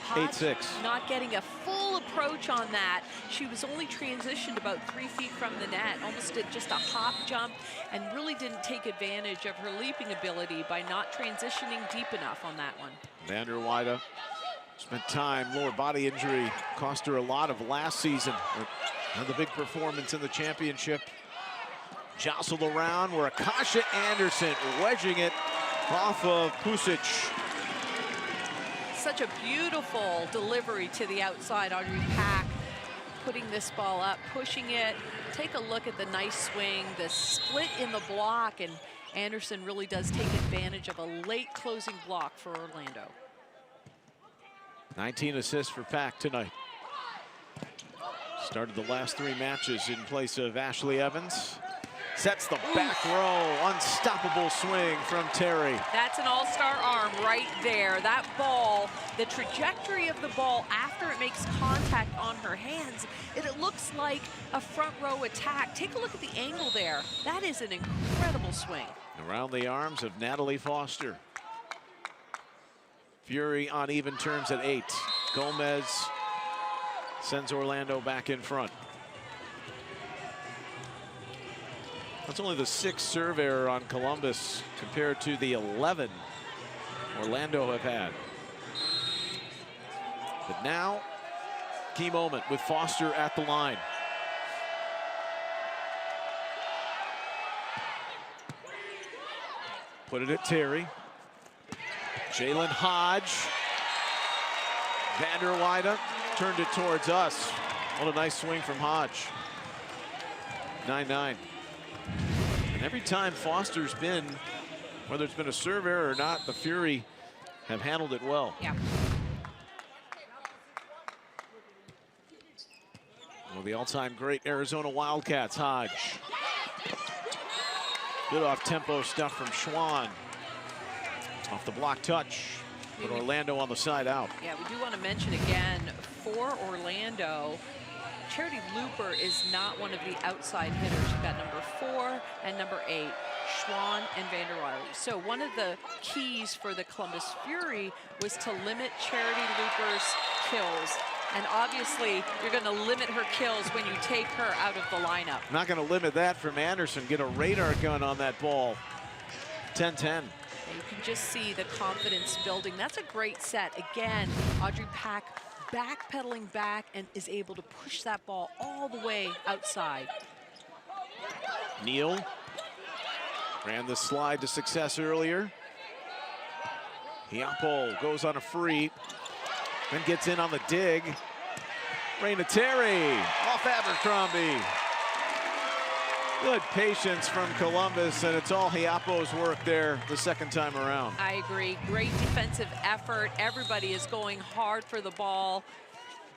8-6. Not getting a full approach on that. She was only transitioned about 3 feet from the net, almost did just a hop jump, and really didn't take advantage of her leaping ability by not transitioning deep enough on that one. Vander Weide spent time, lower body injury, cost her a lot of last season. And the big performance in the championship. Jostled around where Akasha Anderson wedging it off of Pusic. Such a beautiful delivery to the outside. Audrey Pack putting this ball up, pushing it. Take a look at the nice swing, the split in the block, and Anderson really does take advantage of a late closing block for Orlando. 19 assists for Pack tonight. Started the last 3 matches in place of Ashley Evans. Sets the back row, unstoppable swing from Terry. That's an all-star arm right there. That ball, the trajectory of the ball after it makes contact on her hands, it looks like a front row attack. Take a look at the angle there. That is an incredible swing. Around the arms of Natalie Foster. Fury on even terms at 8. Gomez sends Orlando back in front. That's only the 6th serve error on Columbus compared to the 11 Orlando have had. But now, key moment with Foster at the line. Put it at Terry. Jalen Hodge. Vander Weide turned it towards us. What a nice swing from Hodge. 9-9. And every time Foster's been, whether it's been a serve error or not, the Fury have handled it well. Yeah. Well, the all-time great Arizona Wildcats, Hodge. Good off-tempo stuff from Schwann. Off the block touch. But Orlando on the side out. Yeah, we do want to mention again, for Orlando, Charity Looper is not one of the outside hitters. You've got number 4 and number 8, Schwann and Vanderwiley. So one of the keys for the Columbus Fury was to limit Charity Looper's kills. And obviously, you're going to limit her kills when you take her out of the lineup. Not going to limit that from Anderson. Get a radar gun on that ball. 10-10. You can just see the confidence building. That's a great set. Again, Audrey Pack backpedaling back and is able to push that ball all the way outside. Neal ran the slide to success earlier. Hiapo goes on a free, then gets in on the dig. Raina Terry off Abercrombie. Good patience from Columbus, and it's all Hiapo's work there the second time around. I agree. Great defensive effort. Everybody is going hard for the ball.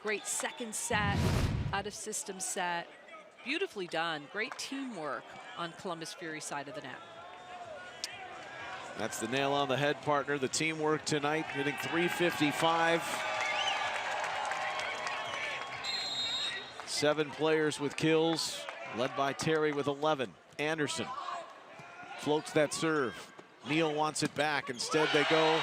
Great second set, out of system set. Beautifully done. Great teamwork on Columbus Fury side of the net. That's the nail on the head, partner. The teamwork tonight, hitting .355. 7 players with kills, led by Terry with 11. Anderson floats that serve. Neal wants it back. Instead, they go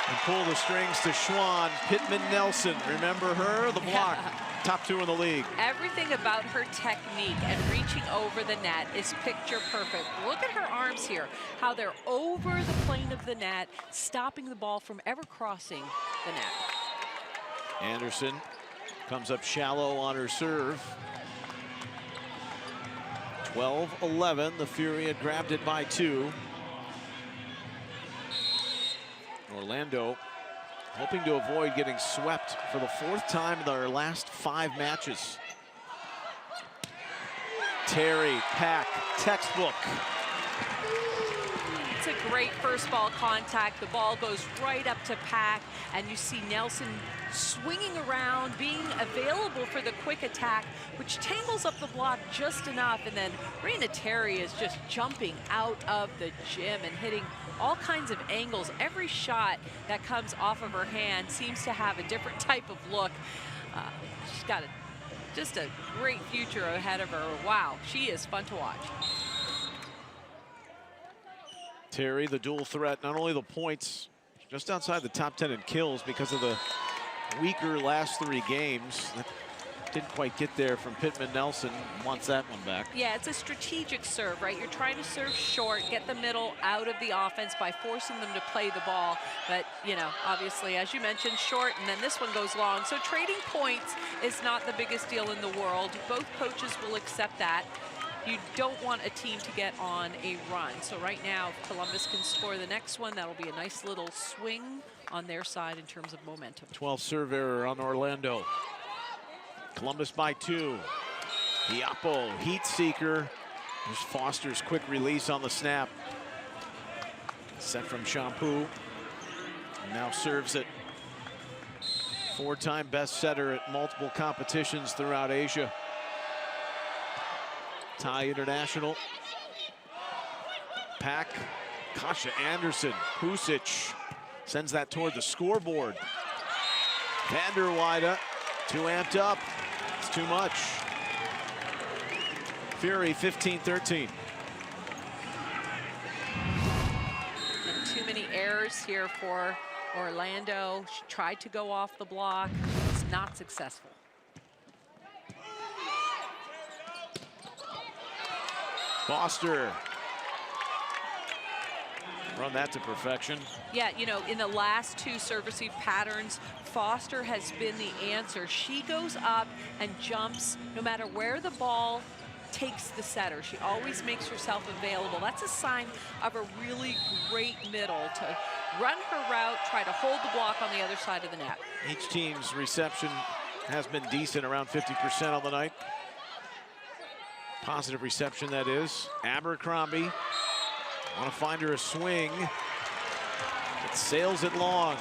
and pull the strings to Schwann. Pittman Nelson, remember her? The block, top 2 in the league. Everything about her technique and reaching over the net is picture perfect. Look at her arms here, how they're over the plane of the net, stopping the ball from ever crossing the net. Anderson comes up shallow on her serve. 12-11, the Fury had grabbed it by 2. Orlando hoping to avoid getting swept for the 4th time in their last 5 matches. Terry, Pack, textbook. It's a great first ball contact. The ball goes right up to Pack, and you see Nelson swinging around, being available for the quick attack, which tangles up the block just enough. And then Raina Terry is just jumping out of the gym and hitting all kinds of angles. Every shot that comes off of her hand seems to have a different type of look. She's got just a great future ahead of her. Wow, she is fun to watch. Terry, the dual threat, not only the points, just outside the top 10 in kills because of the weaker last 3 games. That didn't quite get there from Pittman Nelson. Wants that one back. Yeah, it's a strategic serve, right? You're trying to serve short, get the middle out of the offense by forcing them to play the ball. But, you know, obviously, as you mentioned, short, and then this one goes long. So trading points is not the biggest deal in the world. Both coaches will accept that. You don't want a team to get on a run. So right now, if Columbus can score the next one, that'll be a nice little swing on their side in terms of momentum. 12 serve error on Orlando. Columbus by 2. Hiapo, heat seeker. There's Foster's quick release on the snap. Set from Shampoo. Now serves it. 4-time best setter at multiple competitions throughout Asia. Thai international. Pack, Kasha Anderson, Pusic sends that toward the scoreboard. Vanderwilde, too amped up. It's too much. Fury 15-13. And too many errors here for Orlando. She tried to go off the block. It's not successful. Foster. Run that to perfection. Yeah, you know, in the last 2 serve receive patterns, Foster has been the answer. She goes up and jumps no matter where the ball takes the setter. She always makes herself available. That's a sign of a really great middle to run her route, try to hold the block on the other side of the net. Each team's reception has been decent, around 50% on the night. Positive reception, that is. Abercrombie. Want to find her a swing. It sails it long.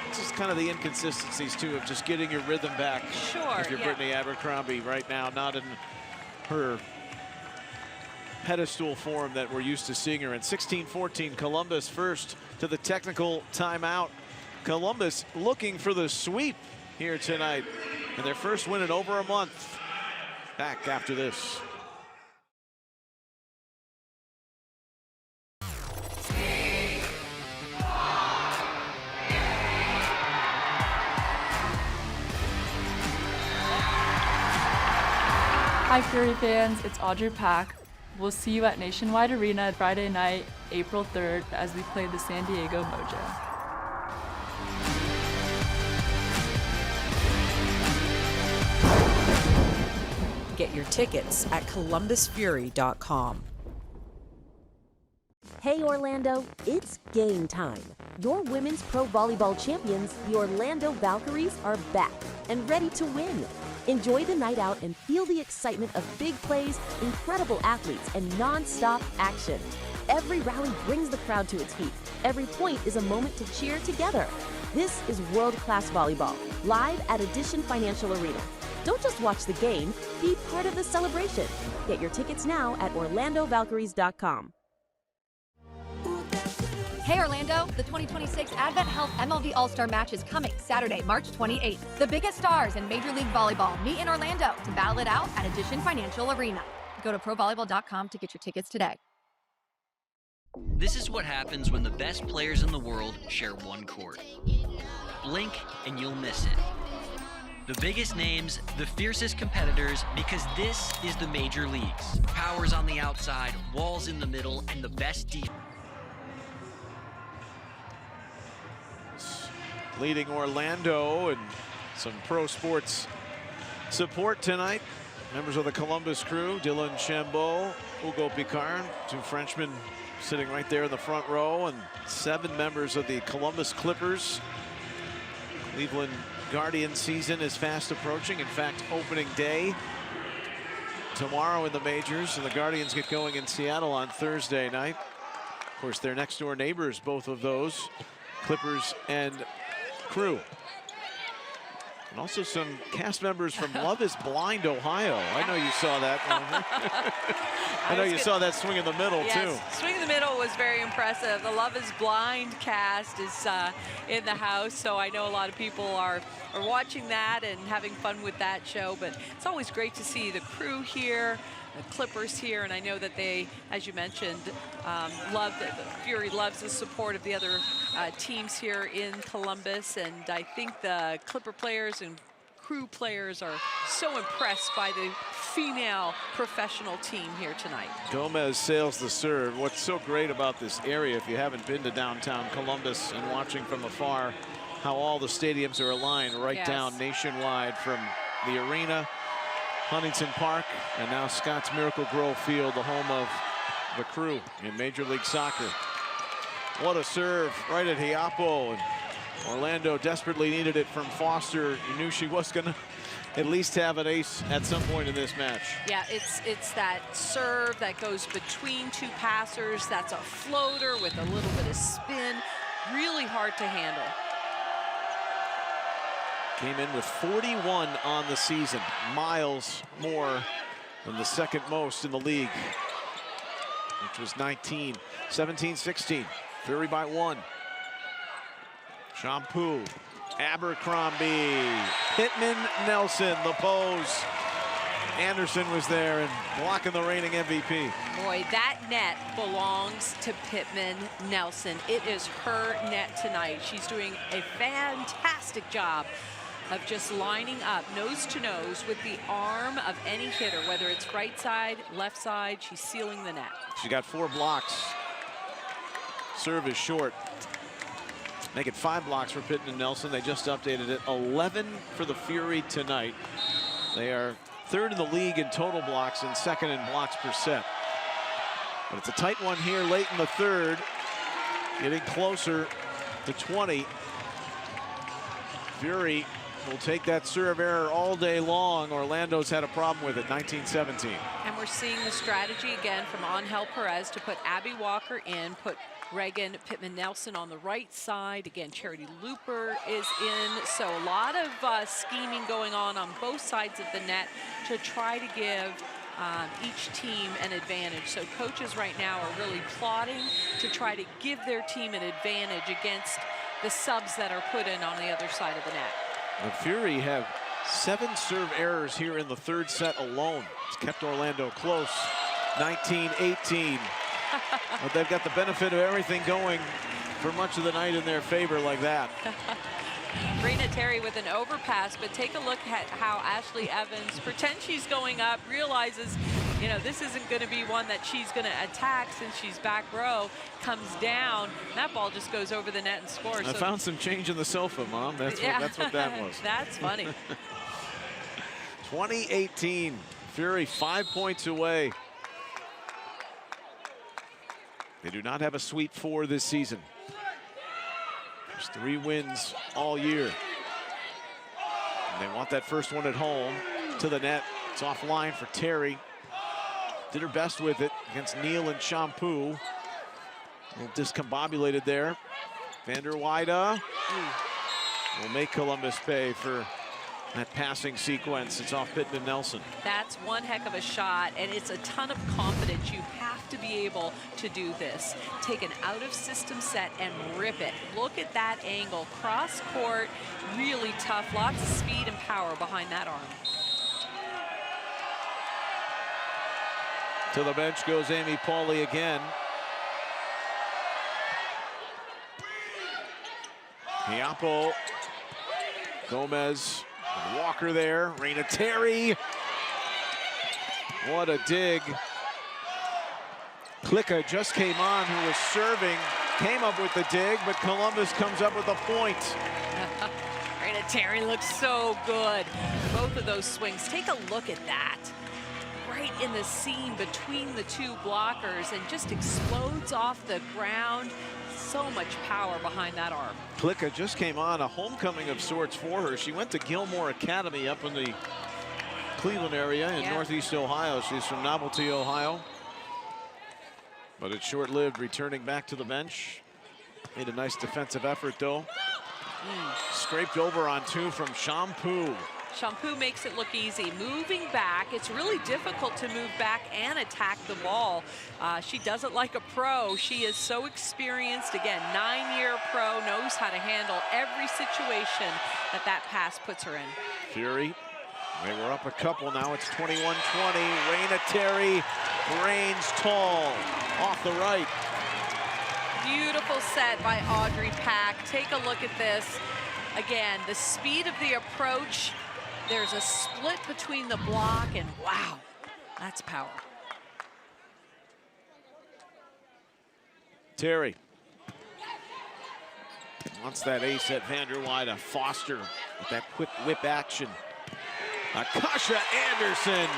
This is kind of the inconsistencies, too, of just getting your rhythm back. Sure, If you're Brittany Abercrombie right now, not in her pedestal form that we're used to seeing her in. 16-14, Columbus first to the technical timeout. Columbus looking for the sweep here tonight, and their first win in over a month. Back after this. Hi Fury fans, it's Audrey Pack. We'll see you at Nationwide Arena Friday night, April 3rd, as we play the San Diego Mojo. Get your tickets at columbusfury.com. Hey Orlando, it's game time. Your women's pro volleyball champions, the Orlando Valkyries, are back and ready to win. Enjoy the night out and feel the excitement of big plays, incredible athletes, and non-stop action. Every rally brings the crowd to its feet. Every point is a moment to cheer together. This is world-class volleyball, live at Edition Financial Arena. Don't just watch the game, be part of the celebration. Get your tickets now at orlandovalkyries.com. Hey Orlando, the 2026 Advent Health MLV All-Star Match is coming Saturday, March 28th. The biggest stars in Major League Volleyball meet in Orlando to battle it out at Edition Financial Arena. Go to provolleyball.com to get your tickets today. This is what happens when the best players in the world share one court. Blink and you'll miss it. The biggest names, the fiercest competitors, because this is the major leagues. Powers on the outside, walls in the middle, and the best deep. Leading Orlando and some pro sports support tonight. Members of the Columbus crew, Dylan Chambeau, Hugo Picard, two Frenchmen sitting right there in the front row, and 7 members of the Columbus Clippers. Cleveland Guardian season is fast approaching. In fact, opening day tomorrow in the majors, and the Guardians get going in Seattle on Thursday night. Of course, they're next door neighbors, both of those, Clippers and crew. And also some cast members from Love is Blind, Ohio. I know you saw that. I know you saw that swing in the middle, too. Swing in the middle was very impressive. The Love is Blind cast is in the house, so I know a lot of people are watching that and having fun with that show. But it's always great to see the crew here, the Clippers here, and I know that they, as you mentioned, Fury loves the support of the other teams here in Columbus, and I think the Clipper players and crew players are so impressed by the female professional team here tonight. Gomez sails the serve. What's so great about this area, if you haven't been to downtown Columbus and watching from afar, how all the stadiums are aligned right down nationwide, from the arena, Huntington Park, and now Scott's Miracle Grove Field, the home of the crew in Major League Soccer. What a serve right at Hiapo, and Orlando desperately needed it from Foster. You knew she was gonna at least have an ace at some point in this match. Yeah, it's that serve that goes between two passers. That's a floater with a little bit of spin. Really hard to handle. Came in with 41 on the season, miles more than the second most in the league, which was 19. 17-16, Fury by 1. Shampoo, Abercrombie, Pittman, Nelson, the pose. Anderson was there and blocking the reigning MVP. Boy, that net belongs to Pittman Nelson. It is her net tonight. She's doing a fantastic job of just lining up nose to nose with the arm of any hitter, whether it's right side, left side, she's sealing the net. She got 4 blocks. Serve is short. Make it 5 blocks for Pittman Nelson. They just updated it. 11 for the Fury tonight. They are 3rd in the league in total blocks and 2nd in blocks per set. But it's a tight one here late in the 3rd. Getting closer to 20. Fury will take that serve error all day long. Orlando's had a problem with it, 19-17. And we're seeing the strategy again from Angel Perez to put Abby Walker in, put Reagan Pittman-Nelson on the right side. Again, Charity Looper is in. So a lot of scheming going on both sides of the net to try to give each team an advantage. So coaches right now are really plotting to try to give their team an advantage against the subs that are put in on the other side of the net. The Fury have 7 serve errors here in the third set alone. It's kept Orlando close, 19-18. But they've got the benefit of everything going for much of the night in their favor like that. Rena Terry with an overpass, but take a look at how Ashley Evans pretends she's going up, realizes, you know, this isn't going to be one that she's going to attack since she's back row, comes down, and that ball just goes over the net and scores. I found some change in the sofa, Mom. That's what that was. That's funny. 2018, Fury 5 points away. They do not have a Sweet 4 this season. There's 3 wins all year. And they want that first one at home. To the net. It's offline for Terry. Did her best with it against Neal and Shampoo. A little discombobulated there. Vander Weyde will make Columbus pay for that passing sequence. It's off Pittman-Nelson. That's one heck of a shot, and it's a ton of confidence. You have to be able to do this. Take an out-of-system set and rip it. Look at that angle. Cross court, really tough. Lots of speed and power behind that arm. To the bench goes Amy Pauley again. Hiapo, Gomez, Walker there. Rena Terry. What a dig. Klicka just came on, who was serving, came up with the dig, but Columbus comes up with a point. Rena Terry looks so good. Both of those swings. Take a look at that. Right in the seam between the 2 blockers and just explodes off the ground. So much power behind that arm. Klicka just came on, a homecoming of sorts for her. She went to Gilmore Academy up in the Cleveland area in Northeast Ohio. She's from Novelty, Ohio. But it's short-lived, returning back to the bench. Made a nice defensive effort, though. Scraped over on 2 from Shampoo. Shampoo makes it look easy. Moving back, it's really difficult to move back and attack the ball. She does it like a pro. She is so experienced. Again, 9-year pro, knows how to handle every situation that pass puts her in. Fury, they were up a couple, now it's 21-20. Rena Terry reigns tall off the right. Beautiful set by Audrey Pack. Take a look at this. Again, the speed of the approach. There's a split between the block, and wow, that's power. Terry wants that ace at Vander Weyde. Foster with that quick whip action. Akasha Anderson.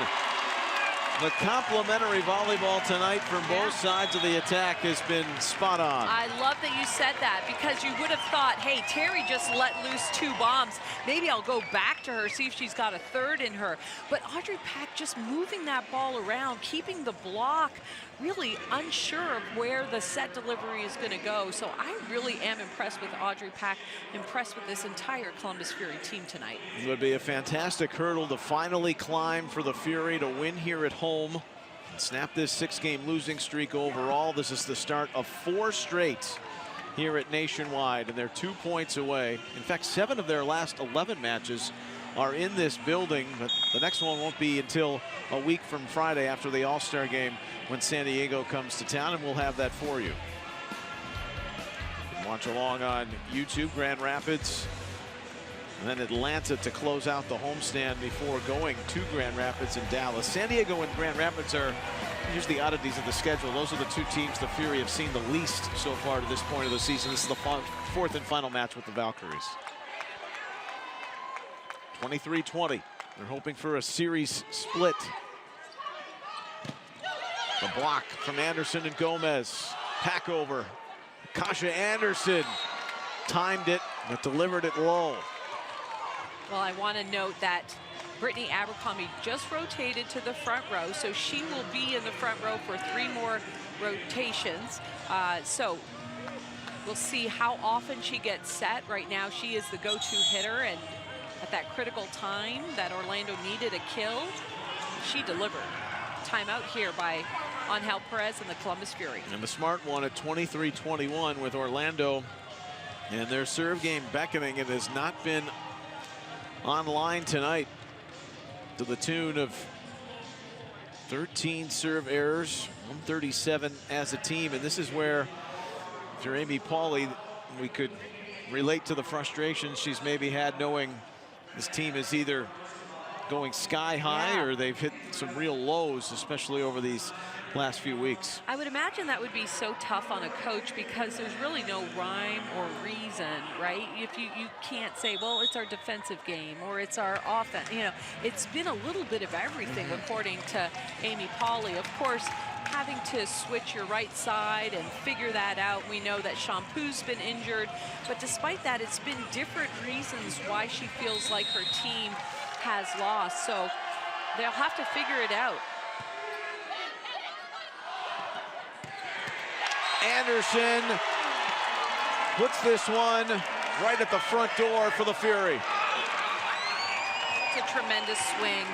The complimentary volleyball tonight from both sides of the attack has been spot on. I love that you said that, because you would have thought, hey, Terry just let loose 2 bombs. Maybe I'll go back to her, see if she's got a third in her. But Audrey Pack just moving that ball around, keeping the block, really unsure of where the set delivery is going to go. So I really am impressed with Audrey Pack, impressed with this entire Columbus Fury team tonight. It would be a fantastic hurdle to finally climb for the Fury to win here at home and snap this 6-game losing streak overall. This is the start of 4 straight here at Nationwide, and they're 2 points away. In fact, 7 of their last 11 matches are in this building, but the next one won't be until a week from Friday after the All-Star game when San Diego comes to town, and we'll have that for you. You can watch along on YouTube. Grand Rapids and then Atlanta to close out the homestand before going to Grand Rapids and Dallas. San Diego and Grand Rapids are, here's the oddities of the schedule. Those are the 2 teams the Fury have seen the least so far to this point of the season. This is the 4th and final match with the Valkyries. 23-20. They're hoping for a series split. The block from Anderson and Gomez. Pack over. Kasha Anderson timed it, but delivered it low. Well, I want to note that Brittany Abercrombie just rotated to the front row, so she will be in the front row for 3 more rotations. So we'll see how often she gets set. Right now, she is the go-to hitter, and at that critical time that Orlando needed a kill, she delivered. Timeout here by Angel Perez and the Columbus Fury. And the smart one at 23-21 with Orlando and their serve game beckoning. It has not been online tonight, to the tune of 13 serve errors, 137 as a team. And this is where, if you're Amy Pauley, we could relate to the frustration she's maybe had knowing this team is either going sky high or they've hit some real lows, especially over these last few weeks. I would imagine that would be so tough on a coach because there's really no rhyme or reason, right? If you can't say, well, it's our defensive game or it's our offense. You know, it's been a little bit of everything according to Amy Pauley. Of course, having to switch your right side and figure that out. We know that Shampoo's been injured, but despite that, it's been different reasons why she feels like her team has lost. So they'll have to figure it out. Anderson puts this one right at the front door for the Fury. It's a tremendous swing.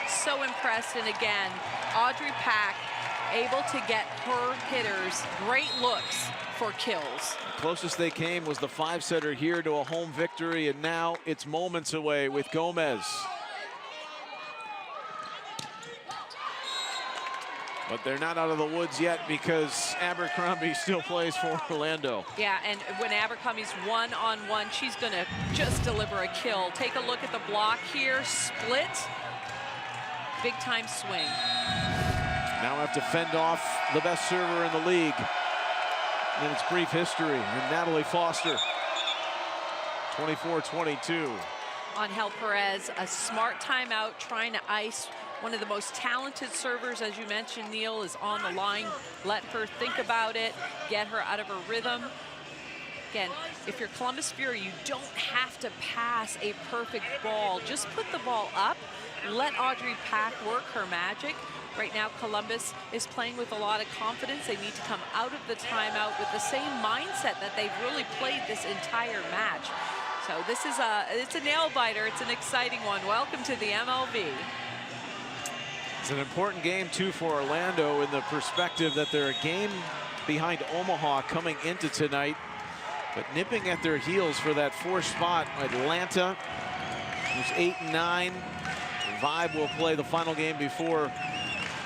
So impressed. And again, Audrey Pack able to get her hitters great looks for kills. The closest they came was the 5-setter here to a home victory, and now it's moments away with Gomez. But they're not out of the woods yet because Abercrombie still plays for Orlando. Yeah, and when Abercrombie's one-on-one, she's going to just deliver a kill. Take a look at the block here. Split. Big-time swing. Now have to fend off the best server in the league in its brief history, and Natalie Foster. 24-22. Angel Perez, a smart timeout, trying to ice one of the most talented servers, as you mentioned, Neil, is on the line. Let her think about it, get her out of her rhythm. Again, if you're Columbus Fury, you don't have to pass a perfect ball. Just put the ball up, let Audrey Pack work her magic. Right now, Columbus is playing with a lot of confidence. They need to come out of the timeout with the same mindset that they've really played this entire match. So this is it's a nail biter. It's an exciting one. Welcome to the MLV. It's an important game, too, for Orlando in the perspective that they're a game behind Omaha coming into tonight, but nipping at their heels for that 4th spot. Atlanta, who's 8-9. Vibe will play the final game before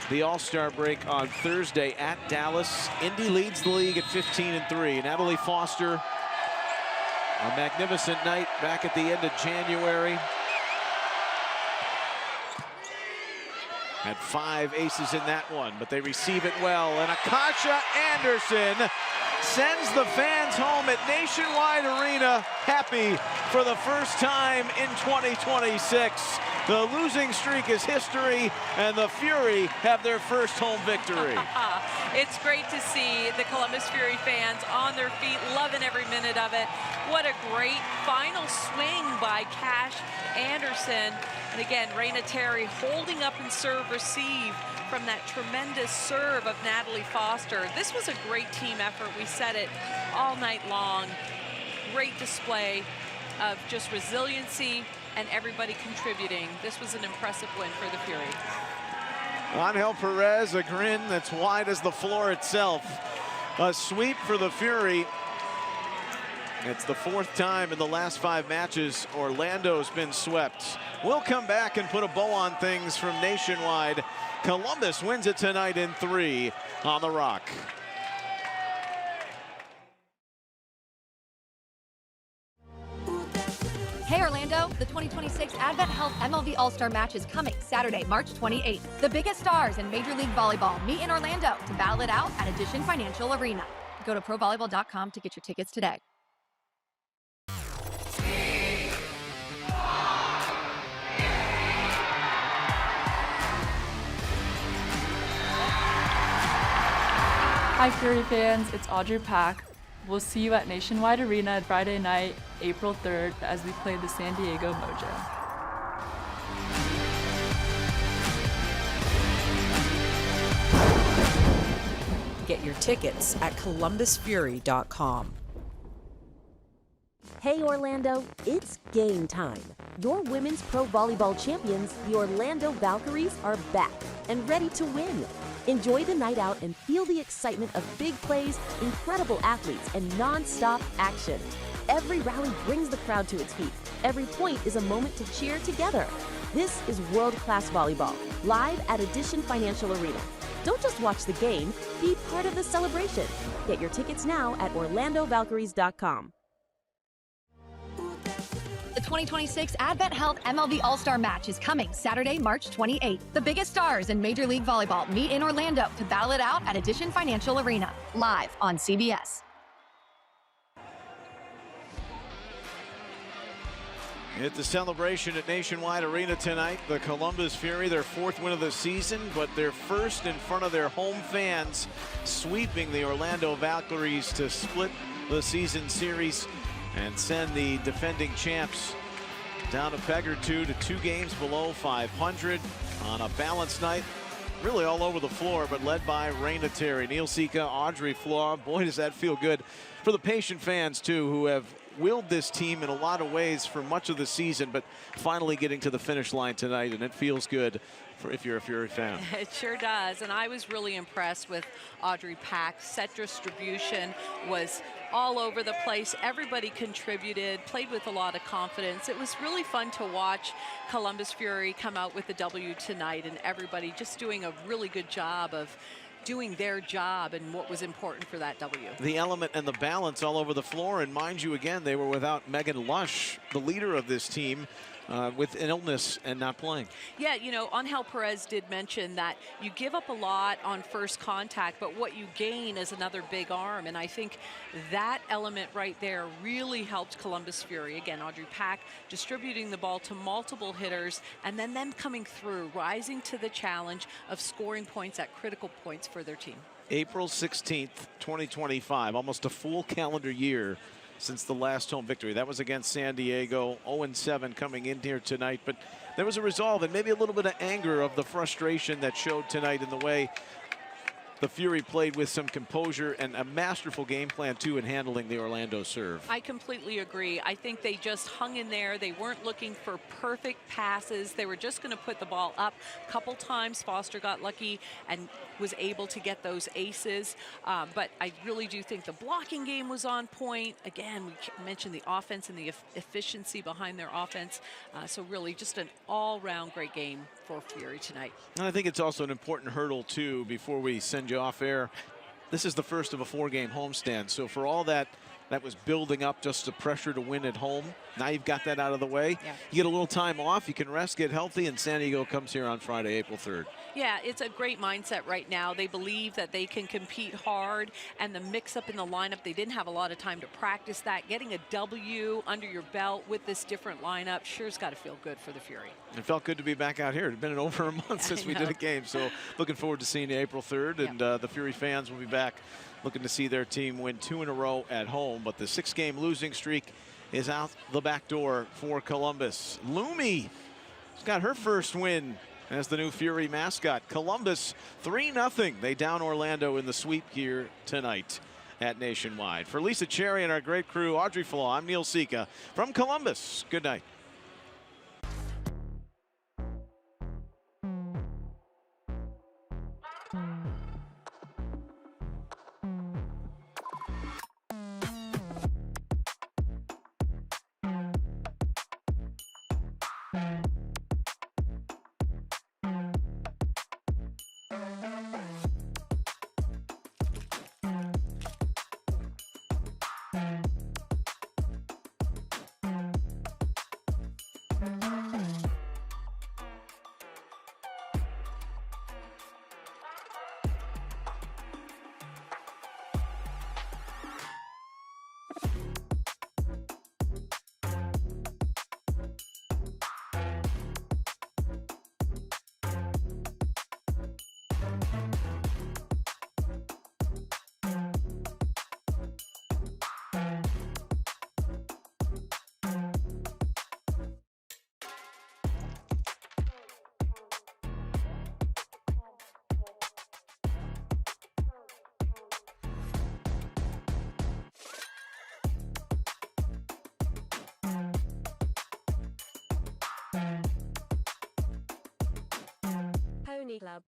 the All-Star break on Thursday at Dallas. Indy leads the league at 15-3. Natalie Foster, a magnificent night back at the end of January. Had 5 aces in that one, but they receive it well. And Akasha Anderson sends the fans home at Nationwide Arena happy for the first time in 2026. The losing streak is history, and the Fury have their first home victory. It's great to see the Columbus Fury fans on their feet, loving every minute of it. What a great final swing by Cash Anderson. And again, Raina Terry holding up and serve receive from that tremendous serve of Natalie Foster. This was a great team effort. We said it all night long. Great display of just resiliency and everybody contributing. This was an impressive win for the Fury. Angel Perez, a grin that's wide as the floor itself. A sweep for the Fury. It's the 4th time in the last 5 matches Orlando's been swept. We'll come back and put a bow on things from Nationwide. Columbus wins it tonight in 3 on the Rock. Hey Orlando, the 2026 Advent Health MLV All-Star Match is coming Saturday, March 28th. The biggest stars in Major League Volleyball meet in Orlando to battle it out at Edition Financial Arena. Go to provolleyball.com to get your tickets today. Hi Fury fans, it's Audrey Pack. We'll see you at Nationwide Arena Friday night, April 3rd, as we play the San Diego Mojo. Get your tickets at columbusfury.com. Hey Orlando, it's game time. Your women's pro volleyball champions, the Orlando Valkyries, are back and ready to win. Enjoy the night out and feel the excitement of big plays, incredible athletes, and non-stop action. Every rally brings the crowd to its feet. Every point is a moment to cheer together. This is world-class volleyball, live at Addition Financial Arena. Don't just watch the game, be part of the celebration. Get your tickets now at orlandovalkyries.com. The 2026 Advent Health MLV All-Star Match is coming Saturday, March 28th. The biggest stars in Major League Volleyball meet in Orlando to battle it out at Addition Financial Arena, live on CBS. At the celebration at Nationwide Arena tonight, the Columbus Fury, their 4th win of the season, but their first in front of their home fans, sweeping the Orlando Valkyries to split the season series and send the defending champs down a peg or two to 2 games below 500 on a balanced night. Really all over the floor, but led by Raina Terry, Neil Sika, Audrey Flaw. Boy, does that feel good for the patient fans, too, who have willed this team in a lot of ways for much of the season, but finally getting to the finish line tonight, and it feels good for if you're a Fury fan. It sure does, and I was really impressed with Audrey Pack. Set distribution was all over the place. Everybody contributed, played with a lot of confidence. It was really fun to watch Columbus Fury come out with the W tonight, and everybody just doing a really good job of doing their job and what was important for that W. The element and the balance all over the floor, and mind you, again, they were without Megan Lush, the leader of this team, with an illness and not playing. Yeah, you know, Angel Perez did mention that you give up a lot on first contact, but what you gain is another big arm, and I think that element right there really helped Columbus Fury. Again, Audrey Pack distributing the ball to multiple hitters, and then them coming through, rising to the challenge of scoring points at critical points for their team. April 16th, 2025, almost a full calendar year since the last home victory. That was against San Diego. 0-7 coming in here tonight, but there was a resolve and maybe a little bit of anger of the frustration that showed tonight in the way the Fury played with some composure and a masterful game plan, too, in handling the Orlando serve. I completely agree. I think they just hung in there. They weren't looking for perfect passes. They were just going to put the ball up. A couple times Foster got lucky and was able to get those aces. But I really do think the blocking game was on point. Again, we mentioned the offense and the efficiency behind their offense. So really just an all-round great game for Fury tonight. And I think it's also an important hurdle, too, before we send you off air. This is the first of a 4-game homestand. So for all that was building up, just the pressure to win at home, now you've got that out of the way. Yeah. You get a little time off, you can rest, get healthy, and San Diego comes here on Friday, April 3rd. Yeah, it's a great mindset right now. They believe that they can compete hard, and the mix-up in the lineup, they didn't have a lot of time to practice that. Getting a W under your belt with this different lineup sure's got to feel good for the Fury. It felt good to be back out here. It had been over a month since we did a game, so looking forward to seeing you April 3rd, and the Fury fans will be back looking to see their team win 2 in a row at home. But the 6-game losing streak is out the back door for Columbus. Lumi has got her first win as the new Fury mascot. Columbus 3-0. They down Orlando in the sweep here tonight at Nationwide. For Lisa Cherry and our great crew, Audrey Flaw, I'm Neil Sika from Columbus. Good night. Pony Club.